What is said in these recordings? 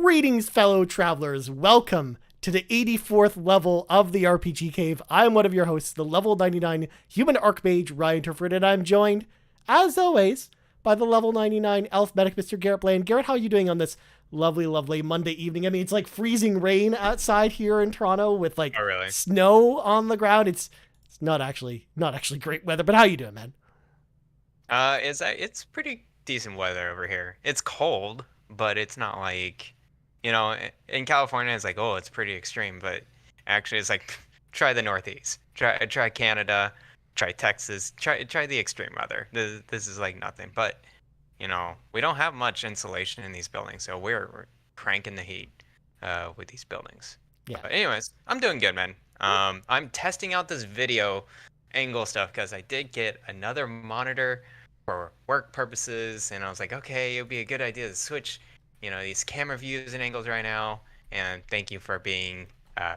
Greetings, fellow travelers. Welcome to the 84th level of the RPG Cave. I'm one of your hosts, the level 99 human archmage, Ryan Turford, and I'm joined, as always, by the level 99 elf medic, Mr. Garret Bland. Garret, how are you doing on this lovely Monday evening? I mean, it's like freezing rain outside here in Toronto with like snow on the ground. It's not actually great weather, but how you doing, man? It's pretty decent weather over here. It's cold, but it's not like, in California it's like, oh, it's pretty extreme, but actually it's like try the Northeast. Try Canada, try Texas, try the extreme weather. This is like nothing. But, we don't have much insulation in these buildings, so we're cranking the heat with these buildings. Yeah. But anyways, I'm doing good, man. I'm testing out this video angle stuff because I did get another monitor for work purposes, and I was like, okay, it would be a good idea to switch, these camera views and angles right now. And thank you for being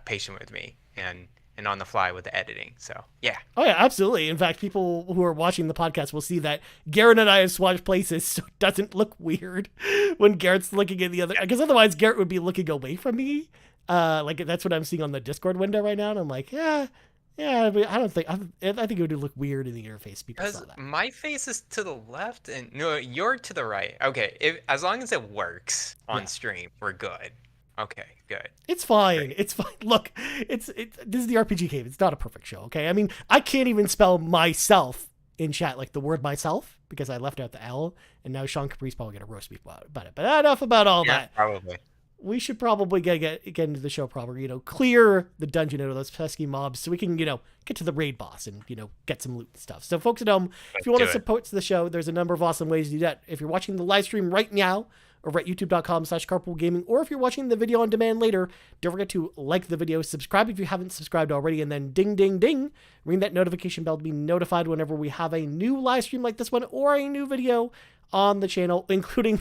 patient with me and on the fly with the editing. So yeah. Oh yeah, absolutely. In fact, people who are watching the podcast will see that Garret and I have swatched places, so it doesn't look weird when Garrett's looking at the other. Because otherwise, Garret would be looking away from me. Like that's what I'm seeing on the Discord window right now, and I'm like, yeah. But I think it would look weird in the interface. People saw that. My face is to the left, and no, you're to the right. Okay, as long as it works on stream, we're good. Okay, good. It's fine. Great. It's fine. Look, this is the RPG Cave. It's not a perfect show. Okay, I mean, I can't even spell myself in chat, like the word myself, because I left out the L, and now Sean Caprice probably gonna roast me about it. But enough about all that. Probably. We should probably get into the show proper, clear the dungeon out of those pesky mobs so we can, get to the raid boss and, get some loot and stuff. So folks at home, if you want to support the show, there's a number of awesome ways to do that. If you're watching the live stream right now over at youtube.com/carpoolgaming, or if you're watching the video on demand later, don't forget to like the video, subscribe if you haven't subscribed already, and then ding, ding, ding, ring that notification bell to be notified whenever we have a new live stream like this one or a new video on the channel, including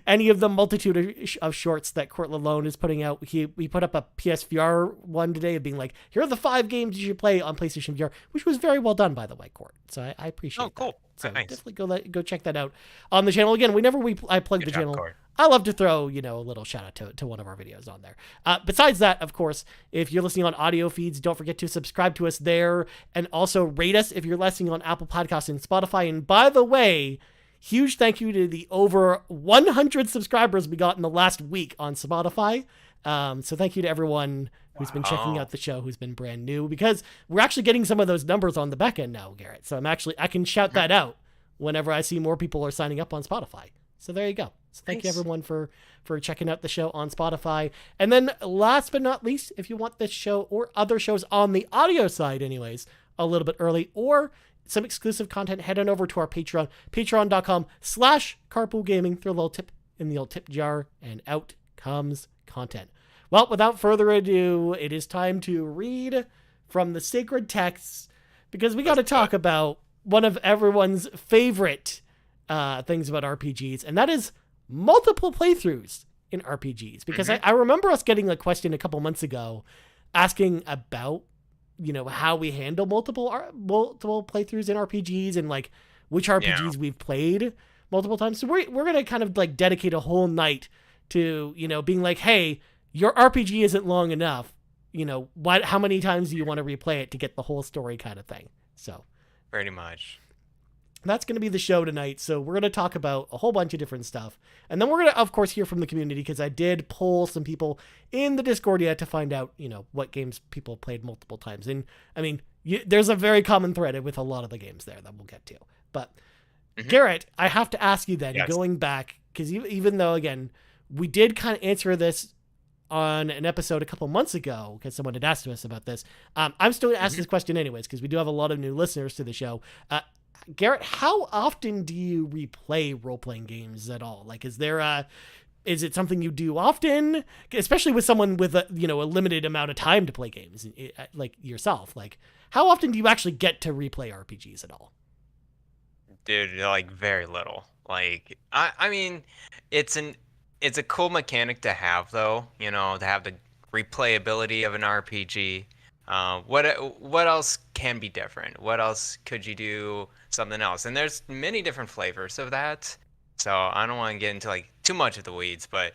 any of the multitude of shorts that Court Lalone is putting out. We put up a PSVR one today of being like, here are the 5 games you should play on PlayStation VR, which was very well done, by the way, Court. So I appreciate cool. that. So nice. Definitely go check that out on the channel. Again, whenever I plug the channel, I love to throw, a little shout out to one of our videos on there. Besides that, of course, if you're listening on audio feeds, don't forget to subscribe to us there, and also rate us if you're listening on Apple Podcasts and Spotify. And by the way, huge thank you to the over 100 subscribers we got in the last week on Spotify. So thank you to everyone who's been checking out the show, who's been brand new, because we're actually getting some of those numbers on the back end now, Garret. So I can shout that out whenever I see more people are signing up on Spotify. So there you go. So thank you everyone for checking out the show on Spotify. And then last but not least, if you want this show or other shows on the audio side anyways, a little bit early, or some exclusive content, head on over to our Patreon, patreon.com/carpoolgaming. Throw a little tip in the old tip jar, and out comes content. Well, without further ado, it is time to read from the sacred texts, because we got to talk about one of everyone's favorite things about RPGs, and that is multiple playthroughs in RPGs. Because I remember us getting a question a couple months ago asking about how we handle multiple playthroughs in RPGs, and like which RPGs we've played multiple times. So we're going to kind of like dedicate a whole night to, being like, hey, your RPG isn't long enough. How many times do you want to replay it to get the whole story kind of thing? So pretty much. That's going to be the show tonight. So we're going to talk about a whole bunch of different stuff. And then we're going to, of course, hear from the community, because I did poll some people in the Discord yet to find out, what games people played multiple times. And I mean, there's a very common thread with a lot of the games there that we'll get to. But Garret, I have to ask you then, going back, because even though, again, we did kind of answer this on an episode a couple months ago, because someone had asked us about this. I'm still going to ask this question anyways, because we do have a lot of new listeners to the show. Garret, how often do you replay role-playing games at all? Like, is it something you do often, especially with someone with a limited amount of time to play games, like yourself? Like, how often do you actually get to replay RPGs at all? Dude, like very little. Like, I mean, it's a cool mechanic to have, though. To have the replayability of an RPG. What else can be different? What else could you do something else? And there's many different flavors of that. So I don't want to get into like too much of the weeds, but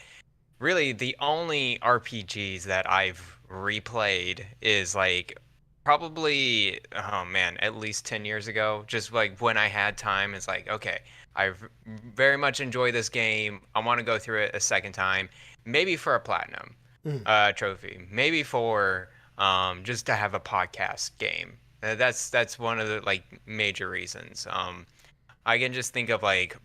really the only RPGs that I've replayed is like probably, oh man, at least 10 years ago. Just like when I had time, it's like, okay, very much enjoy this game. I want to go through it a second time, maybe for a platinum Mm. trophy, maybe for just to have a podcast game. That's one of the like major reasons. I can just think of like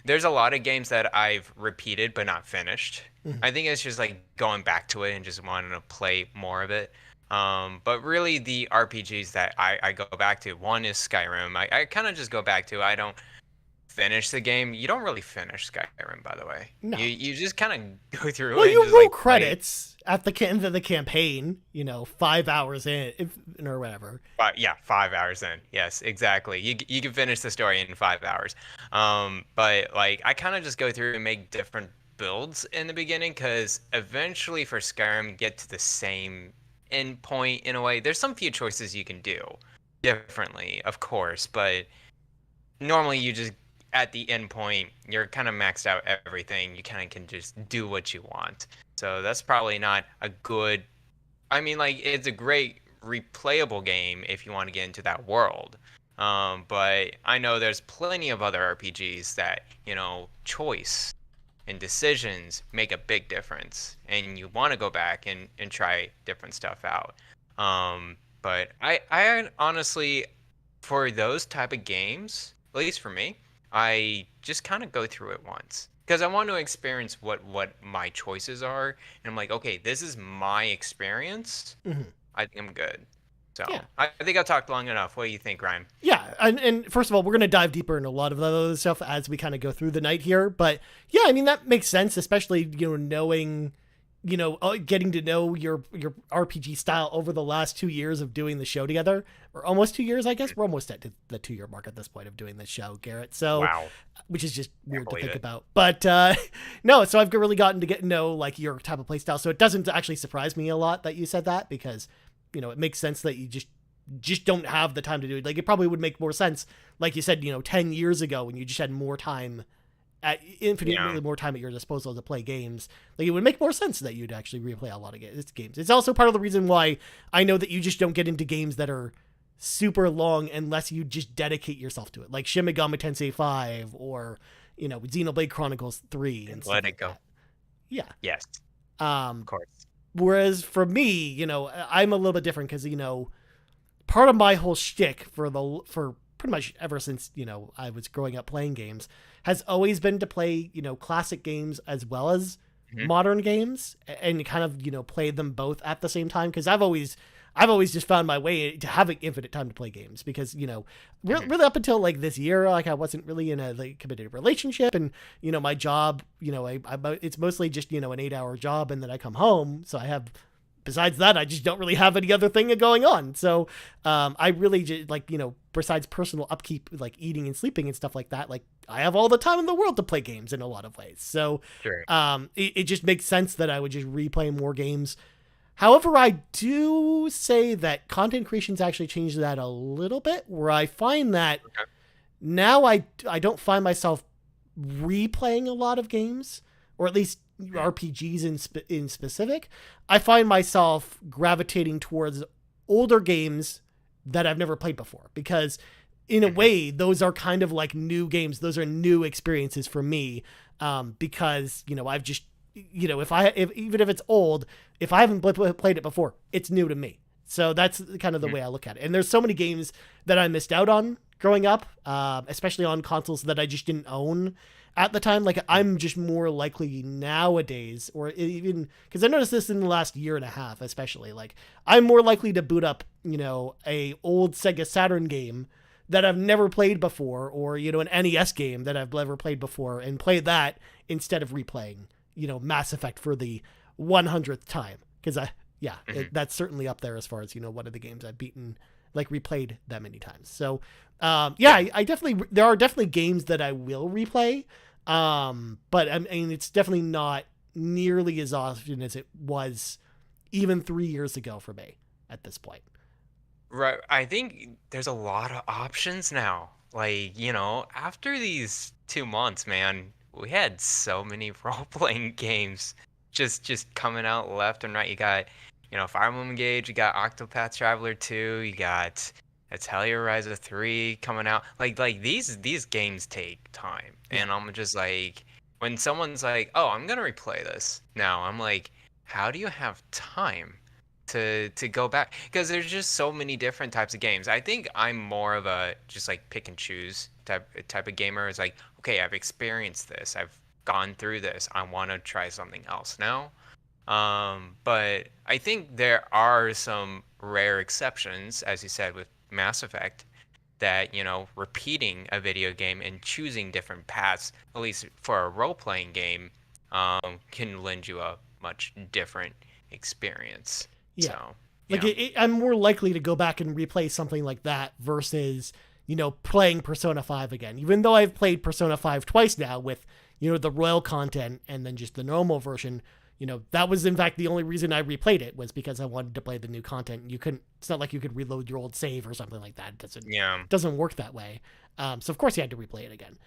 there's a lot of games that I've repeated but not finished. Mm. I think it's just like going back to it and just wanting to play more of it. But really the RPGs that I go back to, one is Skyrim. I kind of just go back to, I don't finish the game. You don't really finish Skyrim, by the way. No. You just kind of go through Well, it and you just roll like play. credits at the end of the campaign, 5 hours in, or whatever. Yeah, 5 hours in. Yes, exactly. You can finish the story in 5 hours. But like I kind of just go through and make different builds in the beginning because eventually for Skyrim get to the same end point in a way. There's some few choices you can do differently, of course, but normally you just at the end point you're kind of maxed out everything. You kind of can just do what you want. So that's probably not a good, I mean, like it's a great replayable game if you want to get into that world. But I know there's plenty of other RPGs that, choice and decisions make a big difference, and you want to go back and try different stuff out. But I honestly, for those type of games, at least for me, I just kind of go through it once because I want to experience what my choices are, and I'm like, okay, this is my experience. Mm-hmm. I think I'm good. So Yeah. I think I talked long enough. What do you think, Ryan? Yeah, and first of all, we're going to dive deeper into a lot of the other stuff as we kind of go through the night here. But yeah, I mean, that makes sense, especially, knowing, getting to know your RPG style over the last 2 years of doing the show together, or almost 2 years, I guess. We're almost at the 2 year mark at this point of doing this show, Garrett. So, Wow, which is just weird to believe think it. about. But no, so I've really gotten to get to know like your type of play style. So it doesn't actually surprise me a lot that you said that because, it makes sense that you just don't have the time to do it. Like it probably would make more sense, like you said, 10 years ago when you just had more time at infinitely more time at your disposal to play games. Like it would make more sense that you'd actually replay a lot of games. It's also part of the reason why I know that you just don't get into games that are super long unless you just dedicate yourself to it. Like Shin Megami Tensei 5 or, Xenoblade Chronicles 3 and stuff Let like it go. that. Yeah. Yes, of Um, course. Whereas for me, I'm a little bit different because, part of my whole shtick for pretty much ever since I was growing up playing games has always been to play classic games as well as Hmm. modern games and kind of play them both at the same time because I've always just found my way to having infinite time to play games because really up until like this year, like I wasn't really in a like committed relationship, and my job, it's mostly just an 8-hour job, and then I come home, so I have, besides that, I just don't really have any other thing going on. So I really just like, besides personal upkeep, like eating and sleeping and stuff like that, like I have all the time in the world to play games in a lot of ways. So Sure. it just makes sense that I would just replay more games. However, I do say that content creation's actually changed that a little bit, where I find that Okay. now I don't find myself replaying a lot of games, or at least RPGs in specific. I find myself gravitating towards older games that I've never played before because in a way those are kind of like new games. Those are new experiences for me because I've just if even if it's old, if I haven't played it before, it's new to me. So that's kind of the way I look at it. And there's so many games that I missed out on growing up, especially on consoles that I just didn't own at the time. Like I'm just more likely nowadays, or even because I noticed this in the last year and a half, especially, like I'm more likely to boot up, a old Sega Saturn game that I've never played before, or, an NES game that I've never played before and play that instead of replaying, Mass Effect for the 100th time. Cause that's certainly up there as far as, one of the games I've beaten, like replayed that many times. So, I definitely, there are definitely games that I will replay. But I mean, it's definitely not nearly as often as it was even 3 years ago for me at this point. Right. I think there's a lot of options now. Like, after these 2 months, man, we had so many role-playing games just coming out left and right. You got, Fire Emblem Engage, you got Octopath Traveler 2, you got Atelier Rise of 3 coming out. Like these games take time. Yeah. And I'm just like, when someone's like, "Oh, I'm gonna replay this now," I'm like, how do you have time to go back? Because there's just so many different types of games. I think I'm more of a just like pick and choose type of gamer. It's like, okay, I've experienced this. I've gone through this. I want to try something else now. But I think there are some rare exceptions, as you said, with Mass Effect, that, repeating a video game and choosing different paths, at least for a role-playing game, can lend you a much different experience. Yeah. So, like I'm more likely to go back and replay something like that versus, playing Persona 5 again. Even though I've played Persona 5 twice now with, the royal content and then just the normal version, that was in fact the only reason I replayed it was because I wanted to play the new content. It's not like you could reload your old save or something like that. It doesn't work that way. So of course you had to replay it again.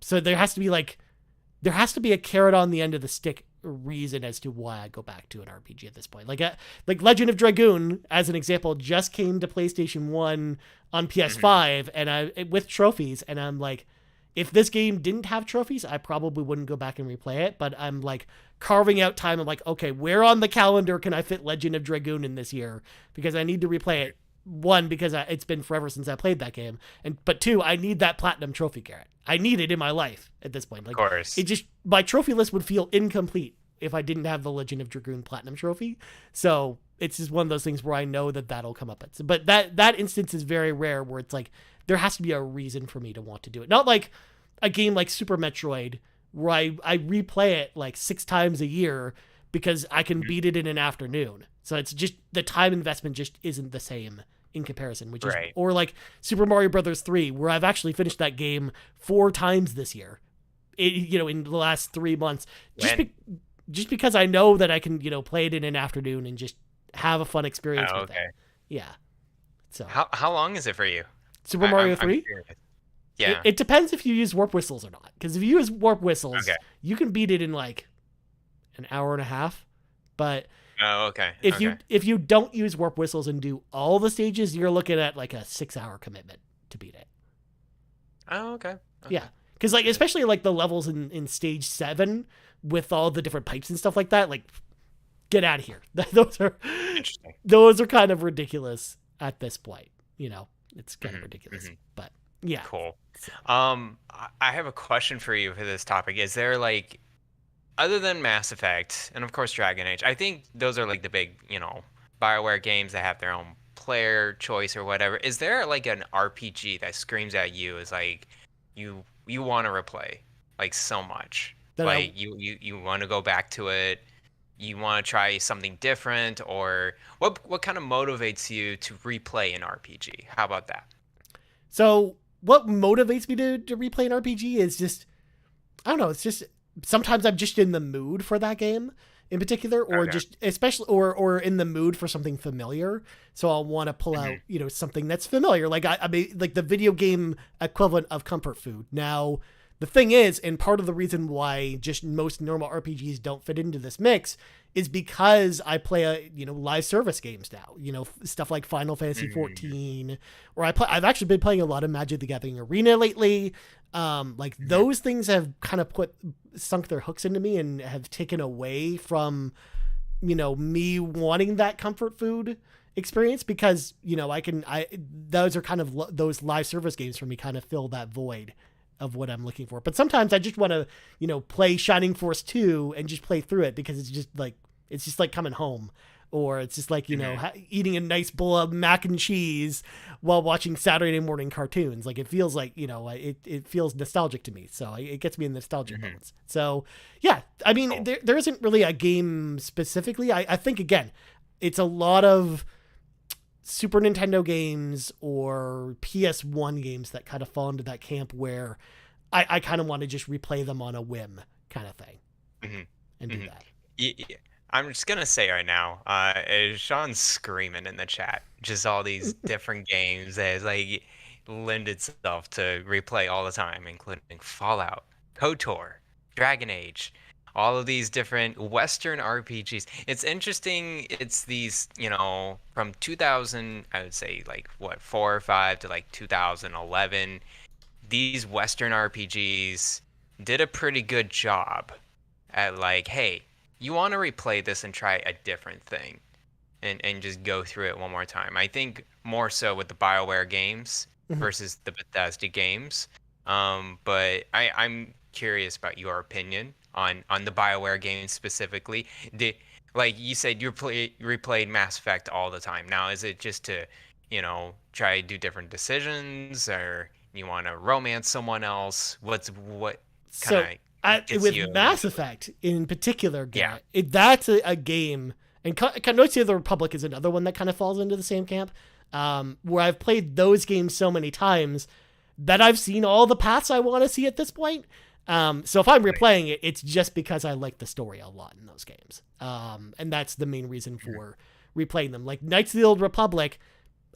So there has to be a carrot on the end of the stick reason as to why I go back to an RPG at this point. Like Legend of Dragoon, as an example, just came to PlayStation 1 on PS5 and with trophies, and I'm like, if this game didn't have trophies, I probably wouldn't go back and replay it, but I'm like carving out time. I'm like, okay, where on the calendar can I fit Legend of Dragoon in this year? Because I need to replay it. One, because it's been forever since I played that game, but two, I need that platinum trophy, Garrett. I need it in my life at this point. Like, of course. My trophy list would feel incomplete if I didn't have the Legend of Dragoon platinum trophy. So it's just one of those things where I know that'll come up. But that instance is very rare, where it's like there has to be a reason for me to want to do it. Not like a game like Super Metroid, where I replay it like 6 times a year because I can beat it in an afternoon. So it's just the time investment just isn't the same in comparison, which is right. Or like Super Mario Brothers 3, where I've actually finished that game 4 times this year, in the last 3 months, just because I know that I can, play it in an afternoon and just have a fun experience with it. Yeah. So how long is it for you? Super Mario 3? Yeah. It depends if you use warp whistles or not. Because if you use warp whistles, you can beat it in like an hour and a half. But if you don't use warp whistles and do all the stages, you're looking at like a 6-hour commitment to beat it. Oh, okay. Yeah. Because like especially like the levels in stage 7 with all the different pipes and stuff like that, like get out of here. Those are kind of ridiculous at this point. It's kind of ridiculous. But yeah. Cool. I have a question for you for this topic. Is there like, other than Mass Effect and of course Dragon Age, I think those are like the big, BioWare games that have their own player choice or whatever. Is there like an RPG that screams at you as like you want to replay like so much? Like you want to go back to it, you want to try something different, or what kind of motivates you to replay an RPG? How about that? So what motivates me to replay an RPG is just, I don't know, it's just sometimes I'm just in the mood for that game in particular, or just especially or in the mood for something familiar. So I'll want to pull out, something that's familiar. Like I mean, like the video game equivalent of comfort food. Now, the thing is, and part of the reason why just most normal RPGs don't fit into this mix is because I play live service games now, stuff like Final Fantasy 14, or I've actually been playing a lot of Magic the Gathering Arena lately. Like those things have kind of sunk their hooks into me and have taken away from, me wanting that comfort food experience, because, those are kind of those live service games for me kind of fill that void of what I'm looking for. But sometimes I just want to, play Shining Force 2 and just play through it because it's just like coming home, or it's just like, eating a nice bowl of mac and cheese while watching Saturday morning cartoons. Like it feels like, it feels nostalgic to me. So it gets me in nostalgic moments. So yeah, I mean, there isn't really a game specifically. I think, again, it's a lot of Super Nintendo games or PS1 games that kind of fall into that camp where I kind of want to just replay them on a whim kind of thing and do that. Yeah. I'm just going to say right now, Sean's screaming in the chat, just all these different games that is like lend itself to replay all the time, including Fallout, KOTOR, Dragon Age. all of these different Western RPGs. It's interesting. It's these, from 2000, I would say like what, 4 or 5 to like 2011. These Western RPGs did a pretty good job at like, hey, you want to replay this and try a different thing and just go through it one more time. I think more so with the BioWare games Mhm. versus the Bethesda games. But I'm curious about your opinion on the BioWare games specifically. Like you said, replayed Mass Effect all the time. Now, is it just to, try to do different decisions, or you want to romance someone else? What kind So of gets with you Mass into it? Effect in particular, Yeah. Garrett, that's a game, and Notes of the Republic is another one that kind of falls into the same camp, where I've played those games so many times that I've seen all the paths I want to see at this point. So if I'm Right. replaying it, it's just because I like the story a lot in those games. And that's the main reason for replaying them. Like Knights of the Old Republic,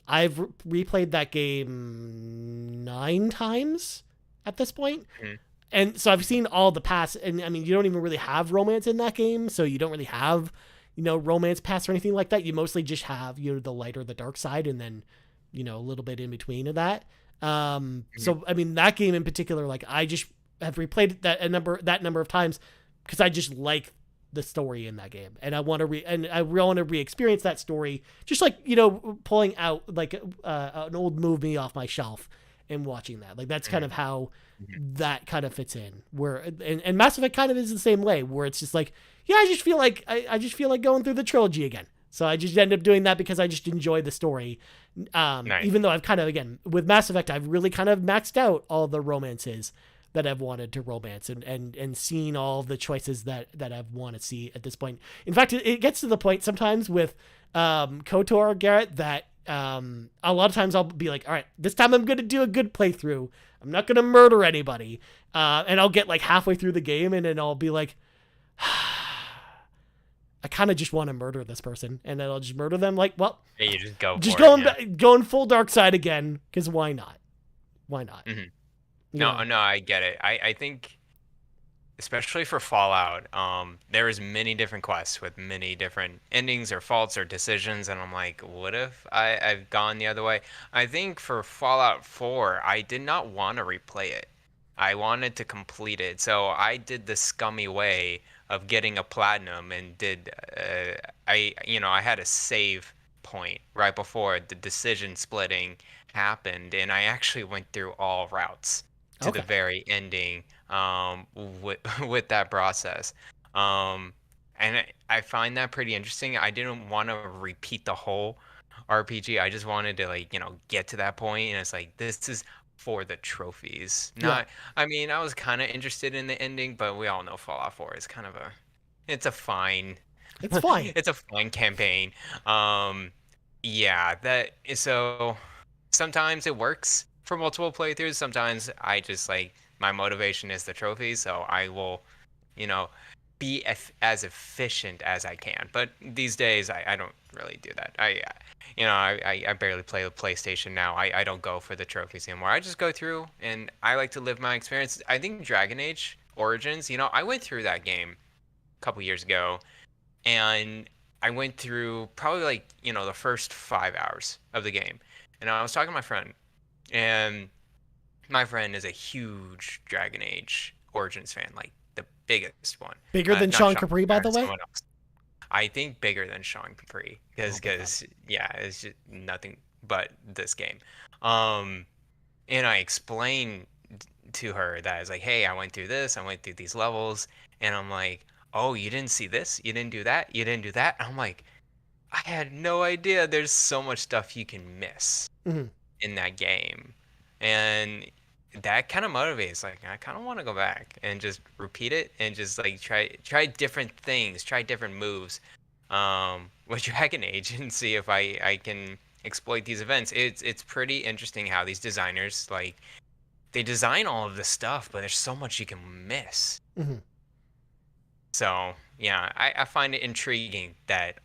I've replayed that game 9 times at this point. Mhm. And so I've seen all the paths, and I mean, you don't even really have romance in that game, so you don't really have, romance paths or anything like that. You mostly just have, the light or the dark side, and then, a little bit in between of that. Mhm. So I mean, that game in particular, like I just have replayed that number of times because I just like the story in that game, and I want to want to re-experience that story, just like pulling out like an old movie off my shelf and watching that. Like that's kind Mhm. of how Mhm. that kind of fits in. Where and Mass Effect kind of is the same way, where it's just like, yeah, I just feel like I just feel like going through the trilogy again. So I just end up doing that because I just enjoy the story. Nice. Even though I've kind of, again, with Mass Effect, I've really kind of maxed out all the romances that I've wanted to romance, and seen all the choices that I've want to see at this point. In fact, it gets to the point sometimes with KOTOR, Garrett, that a lot of times I'll be like, all right, this time I'm going to do a good playthrough. I'm not going to murder anybody. And I'll get like halfway through the game, and then I'll be like, I kind of just want to murder this person, and then I'll just murder them. Like, well, Yeah, you just go just for it. Yeah. going full dark side again, because why not? Why not? Mhm. You No, know? no, I get it. I think especially for Fallout, there is many different quests with many different endings or faults or decisions, and I'm like, what if I've gone the other way? I think for Fallout 4, I did not want to replay it. I wanted to complete it, so I did the scummy way of getting a platinum and I had a save point right before the decision splitting happened, and I actually went through all routes to the Okay. very ending with with that process. Um, and I find that pretty interesting. I didn't want to repeat the whole RPG. I just wanted to like, get to that point, and it's like this is for the trophies. Yeah. Not I mean, I was kind of interested in the ending, but we all know Fallout 4 is kind of it's a fine It's fine. it's a fine campaign. Um, yeah, that so sometimes it works for multiple playthroughs. Sometimes I just like my motivation is the trophy, so I will, you know, be as efficient as I can. But these days, I don't really do that. I barely play the PlayStation now. I don't go for the trophies anymore. I just go through and I like to live my experience. I think Dragon Age Origins, I went through that game a couple years ago, and I went through probably like, the first 5 hours of the game. And I was talking to my friend, and my friend is a huge Dragon Age Origins fan, like the biggest one. Bigger than Not Sean Sean, Capri, by the way. someone else. I think bigger than Sean Capri, Oh my god. because yeah, it's just nothing but this game. Um, and I explained to her that I was like, hey, I went through this, I went through these levels, and I'm like, oh, you didn't see this, you didn't do that, you didn't do that. And I'm like, I had no idea. There's so much stuff you can miss Mm-hmm. in that game, and that kind of motivates. Like, I kind of want to go back and just repeat it and just like try different things, try different moves, with Dragon Age, and see if I can exploit these events. It's pretty interesting how these designers like they design all of this stuff, but there's so much you can miss. Mm-hmm. So yeah, I find it intriguing that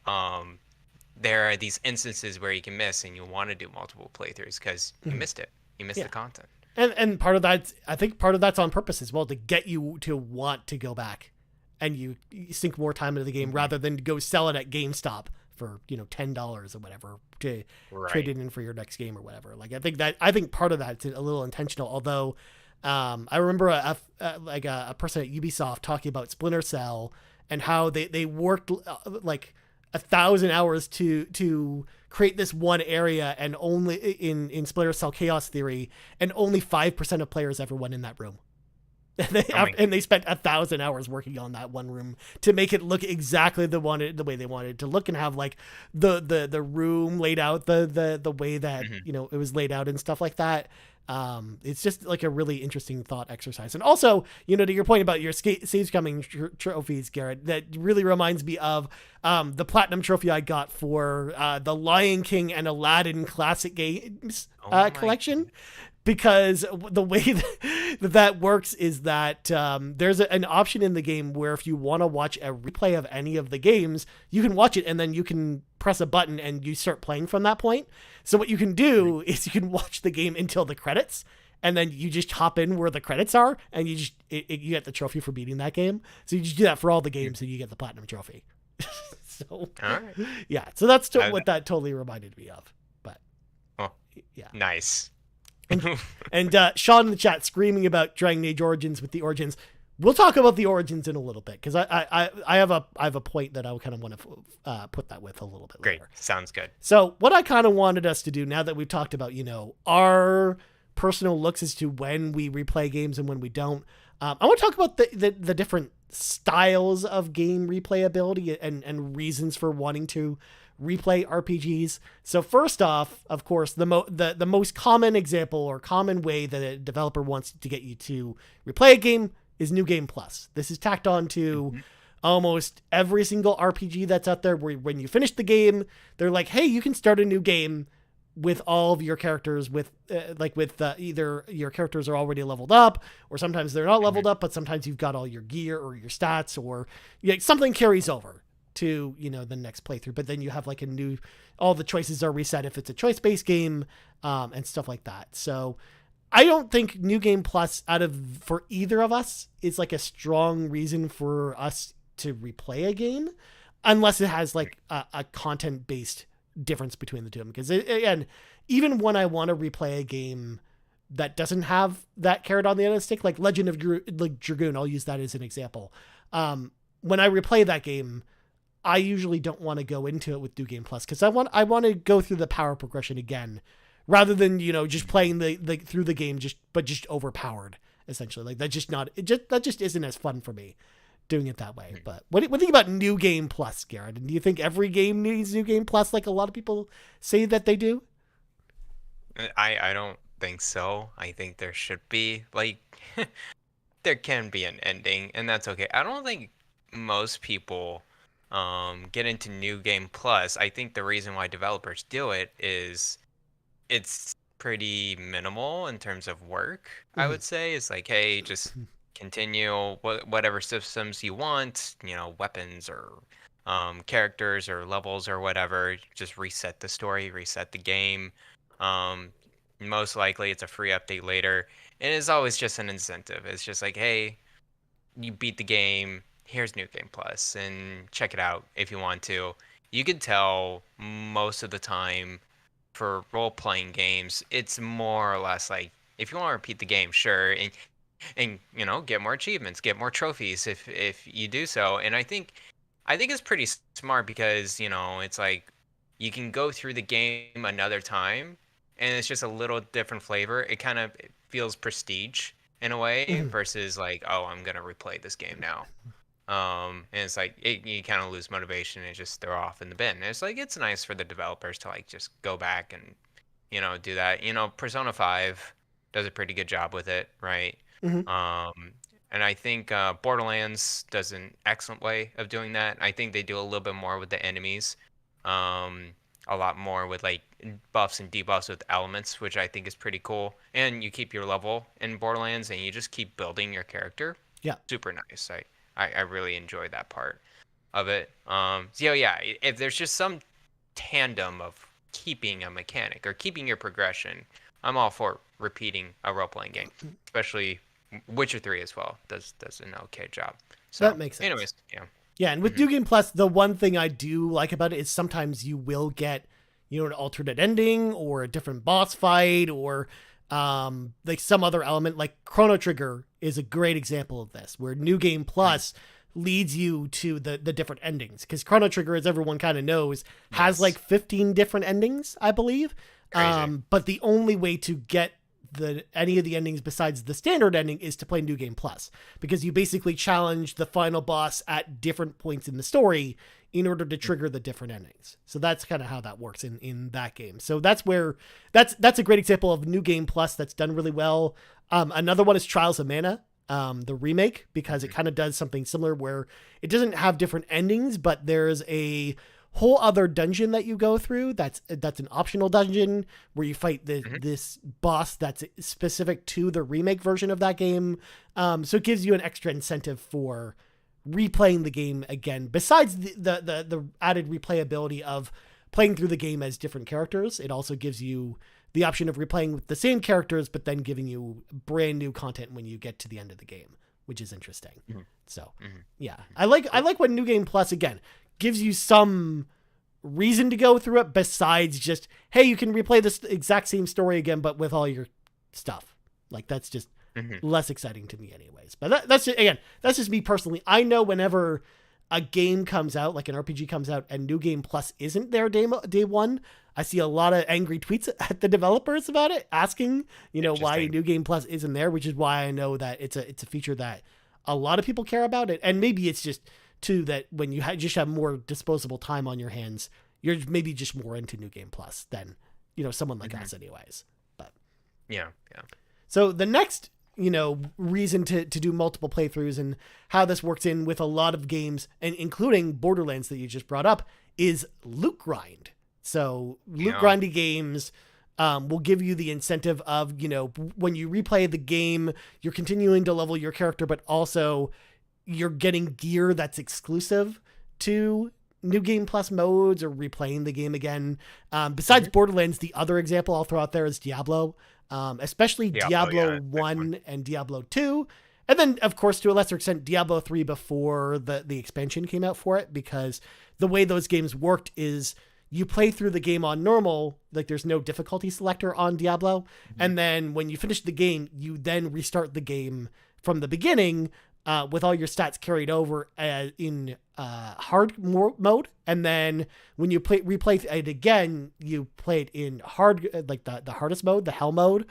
there are these instances where you can miss and you want to do multiple playthroughs because you Mm-hmm. missed it. You missed Yeah. the content. And part of that, I think part of that's on purpose as well, to get you to want to go back and you sink more time into the game rather than go sell it at GameStop for, $10 or whatever to trade it in for your next game or whatever. Like, I think part of that's a little intentional, although I remember a person at Ubisoft talking about Splinter Cell and how they worked like 1,000 hours to create this one area, and only in Splinter Cell Chaos Theory, and only 5% of players ever went in that room. And they spent 1,000 hours working on that one room to make it look exactly the way they wanted it to look, and have like the room laid out the way that it was laid out and stuff like that. It's just like a really interesting thought exercise. And also, to your point about your save coming trophies, Garrett, that really reminds me of the platinum trophy I got for the Lion King and Aladdin classic games collection. Because the way that works is that there's an option in the game where if you want to watch a replay of any of the games, you can watch it and then you can press a button and you start playing from that point. So what you can do is you can watch the game until the credits, and then you just hop in where the credits are, and you get the trophy for beating that game. So you just do that for all the games, and you get the platinum trophy. So, all right. Yeah, so that's what that totally reminded me of. But yeah, nice. And Sean in the chat screaming about Dragon Age Origins with the Origins. We'll talk about the Origins in a little bit, because I have a point that I kind of want to put that with a little bit later. Great, sounds good. So what I kind of wanted us to do, now that we've talked about our personal looks as to when we replay games and when we don't, I want to talk about the different styles of game replayability and reasons for wanting to replay RPGs. So first off, of course, the most common example or common way that a developer wants to get you to replay a game is New Game Plus. This is tacked on to almost every single RPG that's out there, where when you finish the game, they're like, hey, you can start a new game with all of your characters with either your characters are already leveled up, or sometimes they're not leveled up, but sometimes you've got all your gear or your stats, or something carries over to the next playthrough, but then you have like all the choices are reset if it's a choice-based game, and stuff like that. So I don't think New Game Plus for either of us is like a strong reason for us to replay a game, unless it has like a content-based difference between the two of them. Because again, even when I want to replay a game that doesn't have that carrot on the end of the stick, like Legend of Dragoon, I'll use that as an example. When I replay that game, I usually don't want to go into it with New Game Plus, because I want to go through the power progression again, rather than just playing through the game just overpowered, essentially. Like that just isn't as fun for me doing it that way. But what do you think about New Game Plus, Garrett? And do you think every game needs New Game Plus, like a lot of people say that they do? I don't think so. I think there should be, like, there can be an ending, and that's okay. I don't think most people get into New Game Plus. I think the reason why developers do it is it's pretty minimal in terms of work. I would say it's like, hey, just continue whatever systems you want, weapons or characters or levels or whatever. Just reset the story, reset the game. Most likely it's a free update later, and it's always just an incentive. It's just like, hey, you beat the game, here's New Game Plus, and check it out if you want to. You can tell most of the time for role-playing games, it's more or less like, if you want to repeat the game, sure, and get more achievements, get more trophies if you do so. And I think it's pretty smart, because it's like you can go through the game another time, and it's just a little different flavor. It kind of feels prestige in a way, versus like, oh, I'm gonna replay this game now. And it's like you kind of lose motivation and just throw off in the bin. And it's like, it's nice for the developers to like just go back and do that. Persona 5 does a pretty good job with it, right? And I think Borderlands does an excellent way of doing that. I think they do a little bit more with the enemies, a lot more with like buffs and debuffs with elements, which I think is pretty cool. And you keep your level in Borderlands, and you just keep building your character. Yeah, super nice. I really enjoy that part of it. So yeah, if there's just some tandem of keeping a mechanic or keeping your progression, I'm all for repeating a role-playing game, especially Witcher 3 as well does an okay job. So That makes sense. anyways, yeah. Yeah, and with New Game Plus, the one thing I do like about it is sometimes you will get, an alternate ending or a different boss fight or like some other element. Like Chrono Trigger is a great example of this, where New Game Plus leads you to the different endings. Because Chrono Trigger, as everyone kind of knows, has like 15 different endings, I believe. But the only way to get any of the endings besides the standard ending is to play New Game Plus, because you basically challenge the final boss at different points in the story in order to trigger the different endings. So that's kind of how that works in that game. So that's a great example of New Game Plus that's done really well. Another one is Trials of Mana, the remake, because it kind of does something similar where it doesn't have different endings, but there's a whole other dungeon that you go through that's an optional dungeon where you fight this boss that's specific to the remake version of that game. So it gives you an extra incentive for replaying the game again, besides the added replayability of playing through the game as different characters. It also gives you the option of replaying with the same characters, but then giving you brand new content when you get to the end of the game, which is interesting. So yeah, I like when New Game Plus, again, gives you some reason to go through it besides just, hey, you can replay this exact same story again, but with all your stuff. Like, that's just less exciting to me anyways. But that's just me personally. I know whenever a game comes out, like an RPG comes out, and New Game Plus isn't there day one, I see a lot of angry tweets at the developers about it, asking, why New Game Plus isn't there, which is why I know that it's a feature that a lot of people care about it. And maybe it's just too that when you just have more disposable time on your hands, you're maybe just more into New Game Plus than someone like us anyways. But yeah. So the next reason to do multiple playthroughs and how this works in with a lot of games, and including Borderlands that you just brought up, is loot grind. So loot grindy games will give you the incentive of, when you replay the game, you're continuing to level your character, but also you're getting gear that's exclusive to New Game Plus modes or replaying the game again. Besides Borderlands, the other example I'll throw out there is Diablo, especially Diablo 1 and Diablo 2. And then, of course, to a lesser extent, Diablo 3 before the expansion came out for it, because the way those games worked is you play through the game on normal, like there's no difficulty selector on Diablo. And then when you finish the game, you then restart the game from the beginning, with all your stats carried over in hard mode. And then when you replay it again, you play it in hard, like the hardest mode, the hell mode,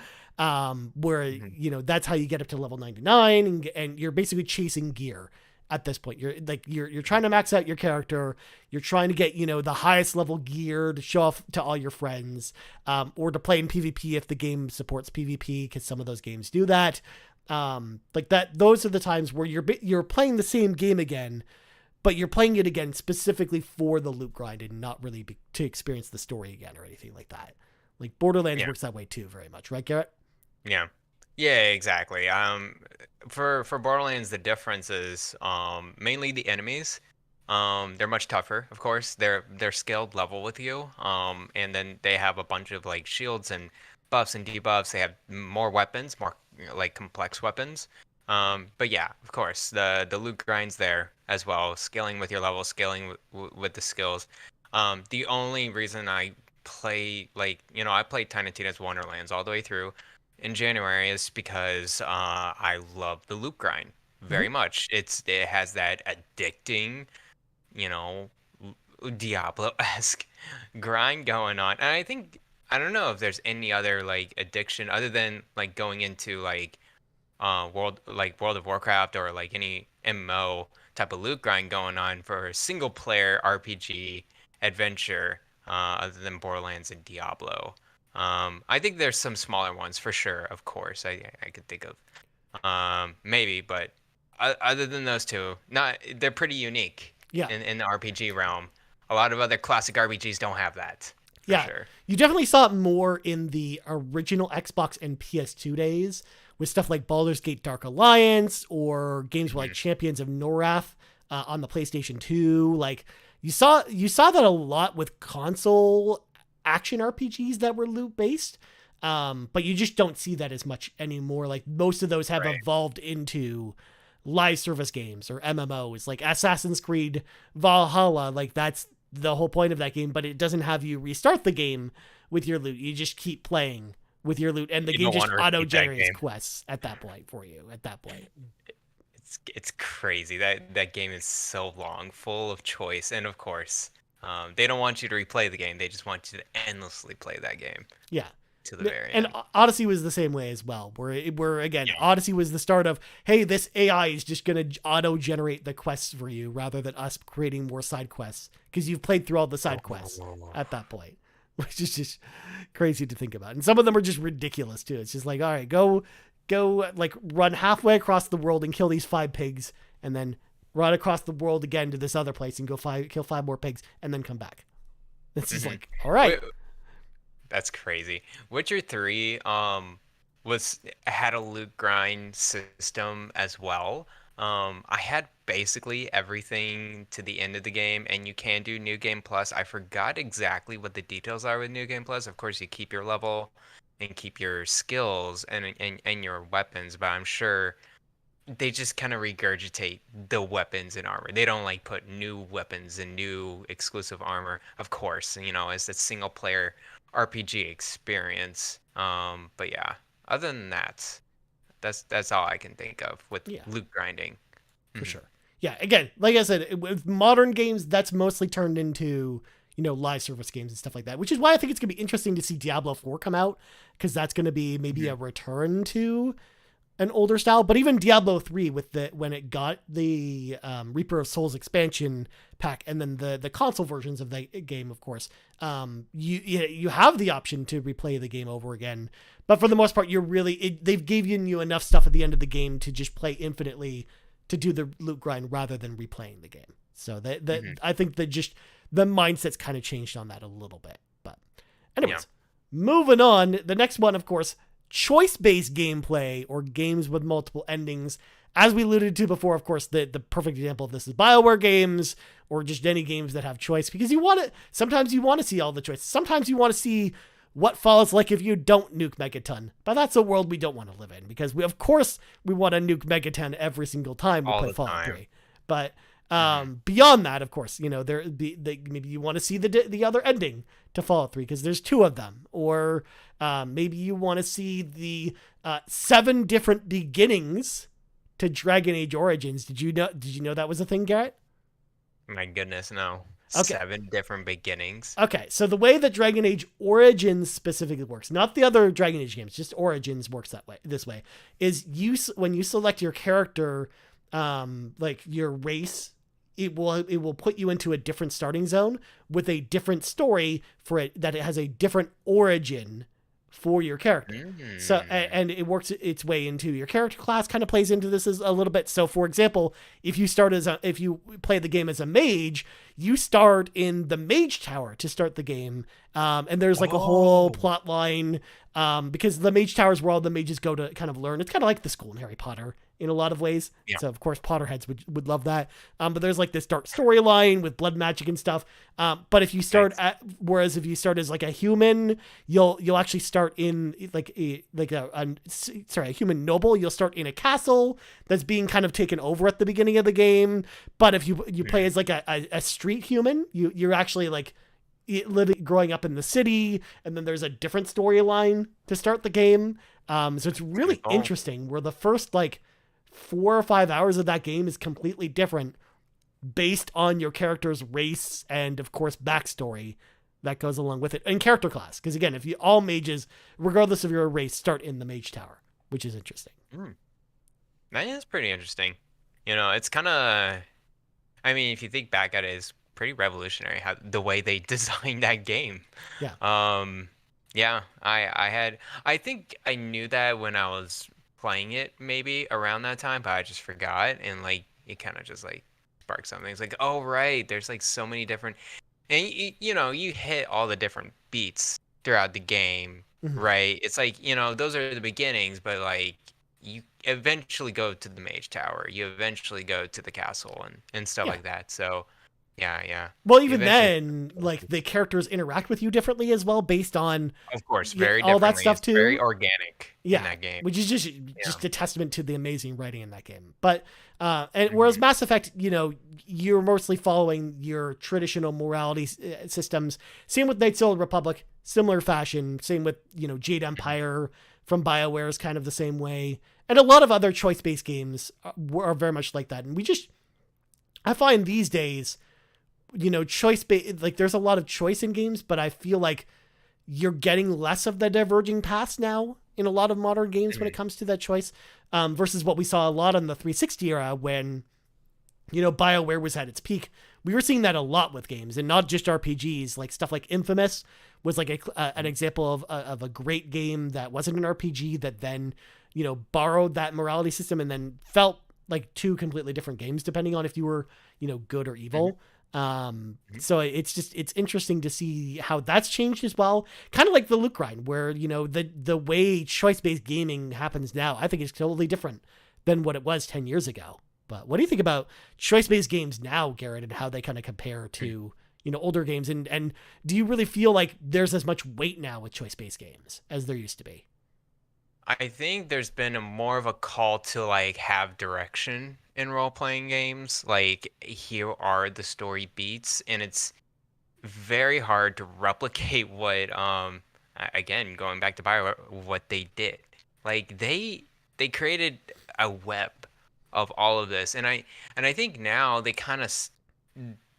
where, that's how you get up to level 99, and you're basically chasing gear at this point. You're trying to max out your character. You're trying to get, the highest level gear to show off to all your friends, or to play in PvP if the game supports PvP, because some of those games do that. Like that, those are the times where you're playing the same game again, but you're playing it again specifically for the loot grind and not really to experience the story again or anything like that. Like Borderlands works that way too, very much, right, Garrett? Yeah, exactly. For Borderlands, the difference is mainly the enemies. They're much tougher, of course. They're scaled level with you. And then they have a bunch of like shields and buffs and debuffs. They have more weapons, more like complex weapons. But yeah, of course, the loot grind's there as well, scaling with your level, scaling with the skills. The only reason I play, I played Tiny Tina's Wonderlands all the way through in January is because I love the loot grind very much. It has that addicting, Diablo-esque grind going on. And I don't know if there's any other like addiction other than like going into like World of Warcraft or like any MMO type of loot grind going on for a single player RPG adventure, other than Borderlands and Diablo. I think there's some smaller ones for sure, of course. I could think of maybe, but other than those two, they're pretty unique in the RPG realm. A lot of other classic RPGs don't have that. Yeah, sure. You definitely saw it more in the original Xbox and PS2 days with stuff like Baldur's Gate Dark Alliance or games like Champions of Norath on the PlayStation 2. Like you saw that a lot with console action RPGs that were loot based. But you just don't see that as much anymore. Like most of those have Right. evolved into live service games or MMOs, like Assassin's Creed Valhalla. Like that's the whole point of that game, but it doesn't have you restart the game with your loot. You just keep playing with your loot, and the You game don't just want to auto repeat that generates game. quests at that point for you. At that point, It's crazy. That game is so long, full of choice, and of course, they don't want you to replay the game. They just want you to endlessly play that game yeah. to the very And end. Odyssey was the same way as well, where again, Yeah. Odyssey was the start of, hey, this AI is just gonna auto generate the quests for you rather than us creating more side quests because you've played through all the side quests at that point, which is just crazy to think about. And some of them are just ridiculous too. It's just like, all right, go like run halfway across the world and kill these 5 pigs, and then run across the world again to this other place and go kill 5 more pigs, and then come back. It's just like, all right. Wait, that's crazy. Witcher 3 was had a loot grind system as well. I had basically everything to the end of the game, and you can do New Game Plus. I forgot exactly what the details are with New Game Plus. Of course, you keep your level and keep your skills and your weapons, but I'm sure they just kind of regurgitate the weapons and armor. They don't like put new weapons and new exclusive armor. Of course, it's a single player RPG experience. But yeah, other than that, that's all I can think of with Yeah. loot grinding. For Mhm. sure. Yeah, again, like I said, with modern games, that's mostly turned into, live service games and stuff like that, which is why I think it's going to be interesting to see Diablo 4 come out, because that's going to be maybe a return to an older style. But even Diablo 3, with when it got the Reaper of Souls expansion pack, and then the console versions of the game, of course, you have the option to replay the game over again. But for the most part, they've given you enough stuff at the end of the game to just play infinitely, to do the loot grind rather than replaying the game. So I think that just the mindset's kind of changed on that a little bit. But anyways, moving on. The next one, of course, choice-based gameplay or games with multiple endings. As we alluded to before, of course, the perfect example of this is BioWare games, or just any games that have choice, because sometimes you want to see all the choices. Sometimes you want to see what follows, like if you don't nuke Megaton. But that's a world we don't want to live in, because we want to nuke Megaton every single time we play Fallout 3. But beyond that, of course, maybe you want to see the other ending to Fallout 3, because there's 2 of them. Or maybe you want to see the 7 different beginnings to Dragon Age Origins. Did you know that was a thing, Garrett? My goodness, no. Okay. 7 different beginnings. Okay, so the way that Dragon Age Origins specifically works, not the other Dragon Age games, just Origins works this way, is when you select your character, like your race, it will put you into a different starting zone with a different story for it, that it has a different origin for your character. So, and it works its way into your character class, kind of plays into this a little bit. So for example, if you play the game as a mage, you start in the mage tower to start the game. And there's like a whole plot line, because the mage tower is where all the mages go to kind of learn. It's kind of like the school in Harry Potter in a lot of ways. Yeah. So of course Potterheads would love that. But there's like this dark storyline with blood magic and stuff. But if you start whereas if you start as like a human, you'll actually start in a human noble. You'll start in a castle that's being kind of taken over at the beginning of the game. But if you play as like a street human, you're actually like living, growing up in the city, and then there's a different storyline to start the game. So it's really interesting, where the first like 4 or 5 hours of that game is completely different based on your character's race and of course backstory that goes along with it, and character class. Because again, all mages, regardless of your race, start in the mage tower, which is interesting. That is pretty interesting. It's kind of, I mean, if you think back at it, it's pretty revolutionary the way they designed that game. Yeah. Yeah, I think I knew that when I was playing it maybe around that time, but I just forgot, and like it kind of just like sparked something. It's like, oh right, there's like so many different, and you hit all the different beats throughout the game, right? It's like, those are the beginnings, but like you eventually go to the mage tower, you eventually go to the castle and stuff like that. So Yeah. Well, even Eventually, then, like the characters interact with you differently as well, based on of course, very all that differently. stuff It's very too. organic in Yeah, that game. which is Yeah. just a testament to the amazing writing in that game. But and whereas Hmm. Mass Effect, you're mostly following your traditional morality systems. Same with Knights of the Old Republic, similar fashion. Same with Jade Empire from BioWare is kind of the same way, and a lot of other choice based games are very much like that. And I find these days, choice based, like there's a lot of choice in games, but I feel like you're getting less of the diverging paths now in a lot of modern games when it Hmm. comes to that choice, versus what we saw a lot in the 360 era when BioWare was at its peak. We were seeing that a lot with games, and not just RPGs. Like stuff like Infamous was like an example of a great game that wasn't an RPG that then borrowed that morality system and then felt like two completely different games depending on if you were good or Hmm. evil. So it's interesting to see how that's changed as well. Kind of like the loot grind, where the way choice based gaming happens now, I think is totally different than what it was 10 years ago. But what do you think about choice based games now, Garrett, and how they kind of compare to older games? And do you really feel like there's as much weight now with choice based games as there used to be? I think there's been a more of a call to like have direction in role-playing games. Like here are the story beats, and it's very hard to replicate what again, going back to Bio, what they did. Like they created a web of all of this, and I think now they kind of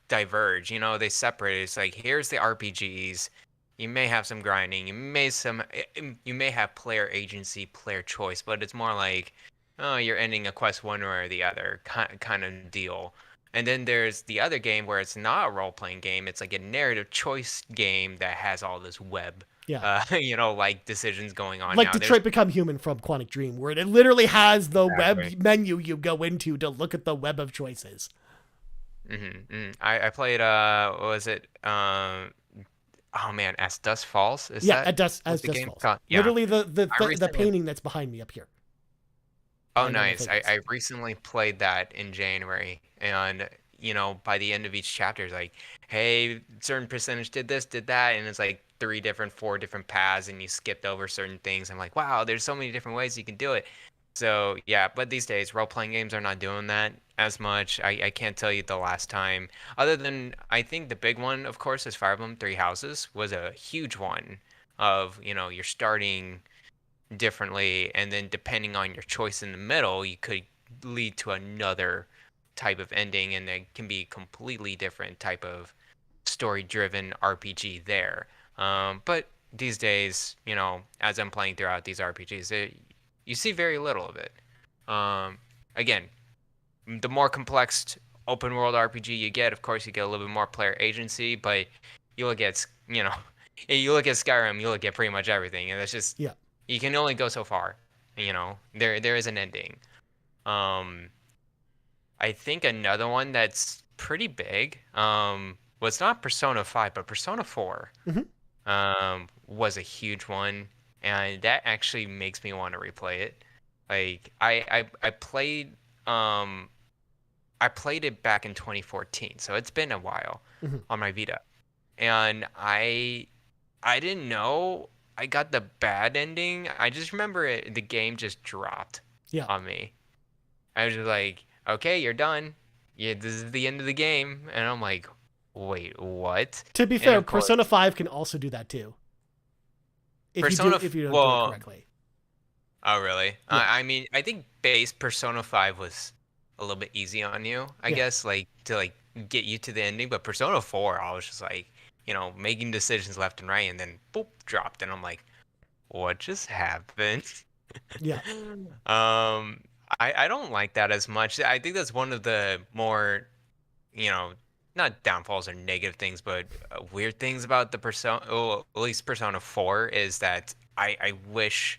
diverge. They separate. It's like here's the RPGs. You may have some grinding. You may have player agency, player choice, but it's more like, oh, you're ending a quest one way or the other kind of deal. And then there's the other game where it's not a role playing game. It's like a narrative choice game that has all this web, Yeah. like decisions going on Like now. There's Detroit Become Human from Quantic Dream, where it literally has the web exactly. menu you go into to look at the web of choices. I played what was it? Oh man, As Dust Falls. Is Yeah, that as what the Dust game's Falls. called? Yeah. Literally I the recently painting that's behind me up here. Oh, Behind all the nice. figures. I recently played that in January, and by the end of each chapter, it's like, hey, certain percentage did this, did that, and it's like four different paths, and you skipped over certain things. I'm like, wow, there's so many different ways you can do it. So yeah, but these days, role-playing games are not doing that as much. I can't tell you the last time, other than I think the big one, of course, is Fire Emblem Three Houses was a huge one of, you're starting differently, and then depending on your choice in the middle, you could lead to another type of ending, and it can be completely different type of story-driven RPG there. But these days, as I'm playing throughout these RPGs, you see very little of it. Um, Again, the more complex open world RPG you get, of course, you get a little bit more player agency, but you look at, you look at Skyrim, you look at pretty much everything, and it's just Yeah. you can only go so far. There is an ending. Um, I think another one that's pretty big, was not Persona 5, but Persona 4, Mm-hmm. was a huge one, and that actually makes me want to replay it. Like um I played it back in 2014, so it's been a while Mm-hmm. on my Vita. And I didn't know I got the bad ending. I just remember the game just dropped Yeah. on me. I was just like, okay, you're done. Yeah, this is the end of the game. And I'm like, wait, what? To be And fair, of course, Persona 5 can also do that too. If you don't do it Well, correctly. oh really? Yeah. I mean, I think base Persona 5 was a little bit easy on you, I Yeah. guess, like to like get you to the ending. But Persona 4, I was just like, making decisions left and right, and then boop, dropped, and I'm like, what just happened? Yeah. I don't like that as much. I think that's one of the more, you know, not downfalls or negative things, but weird things about the Persona, oh, at least Persona 4, is that I wish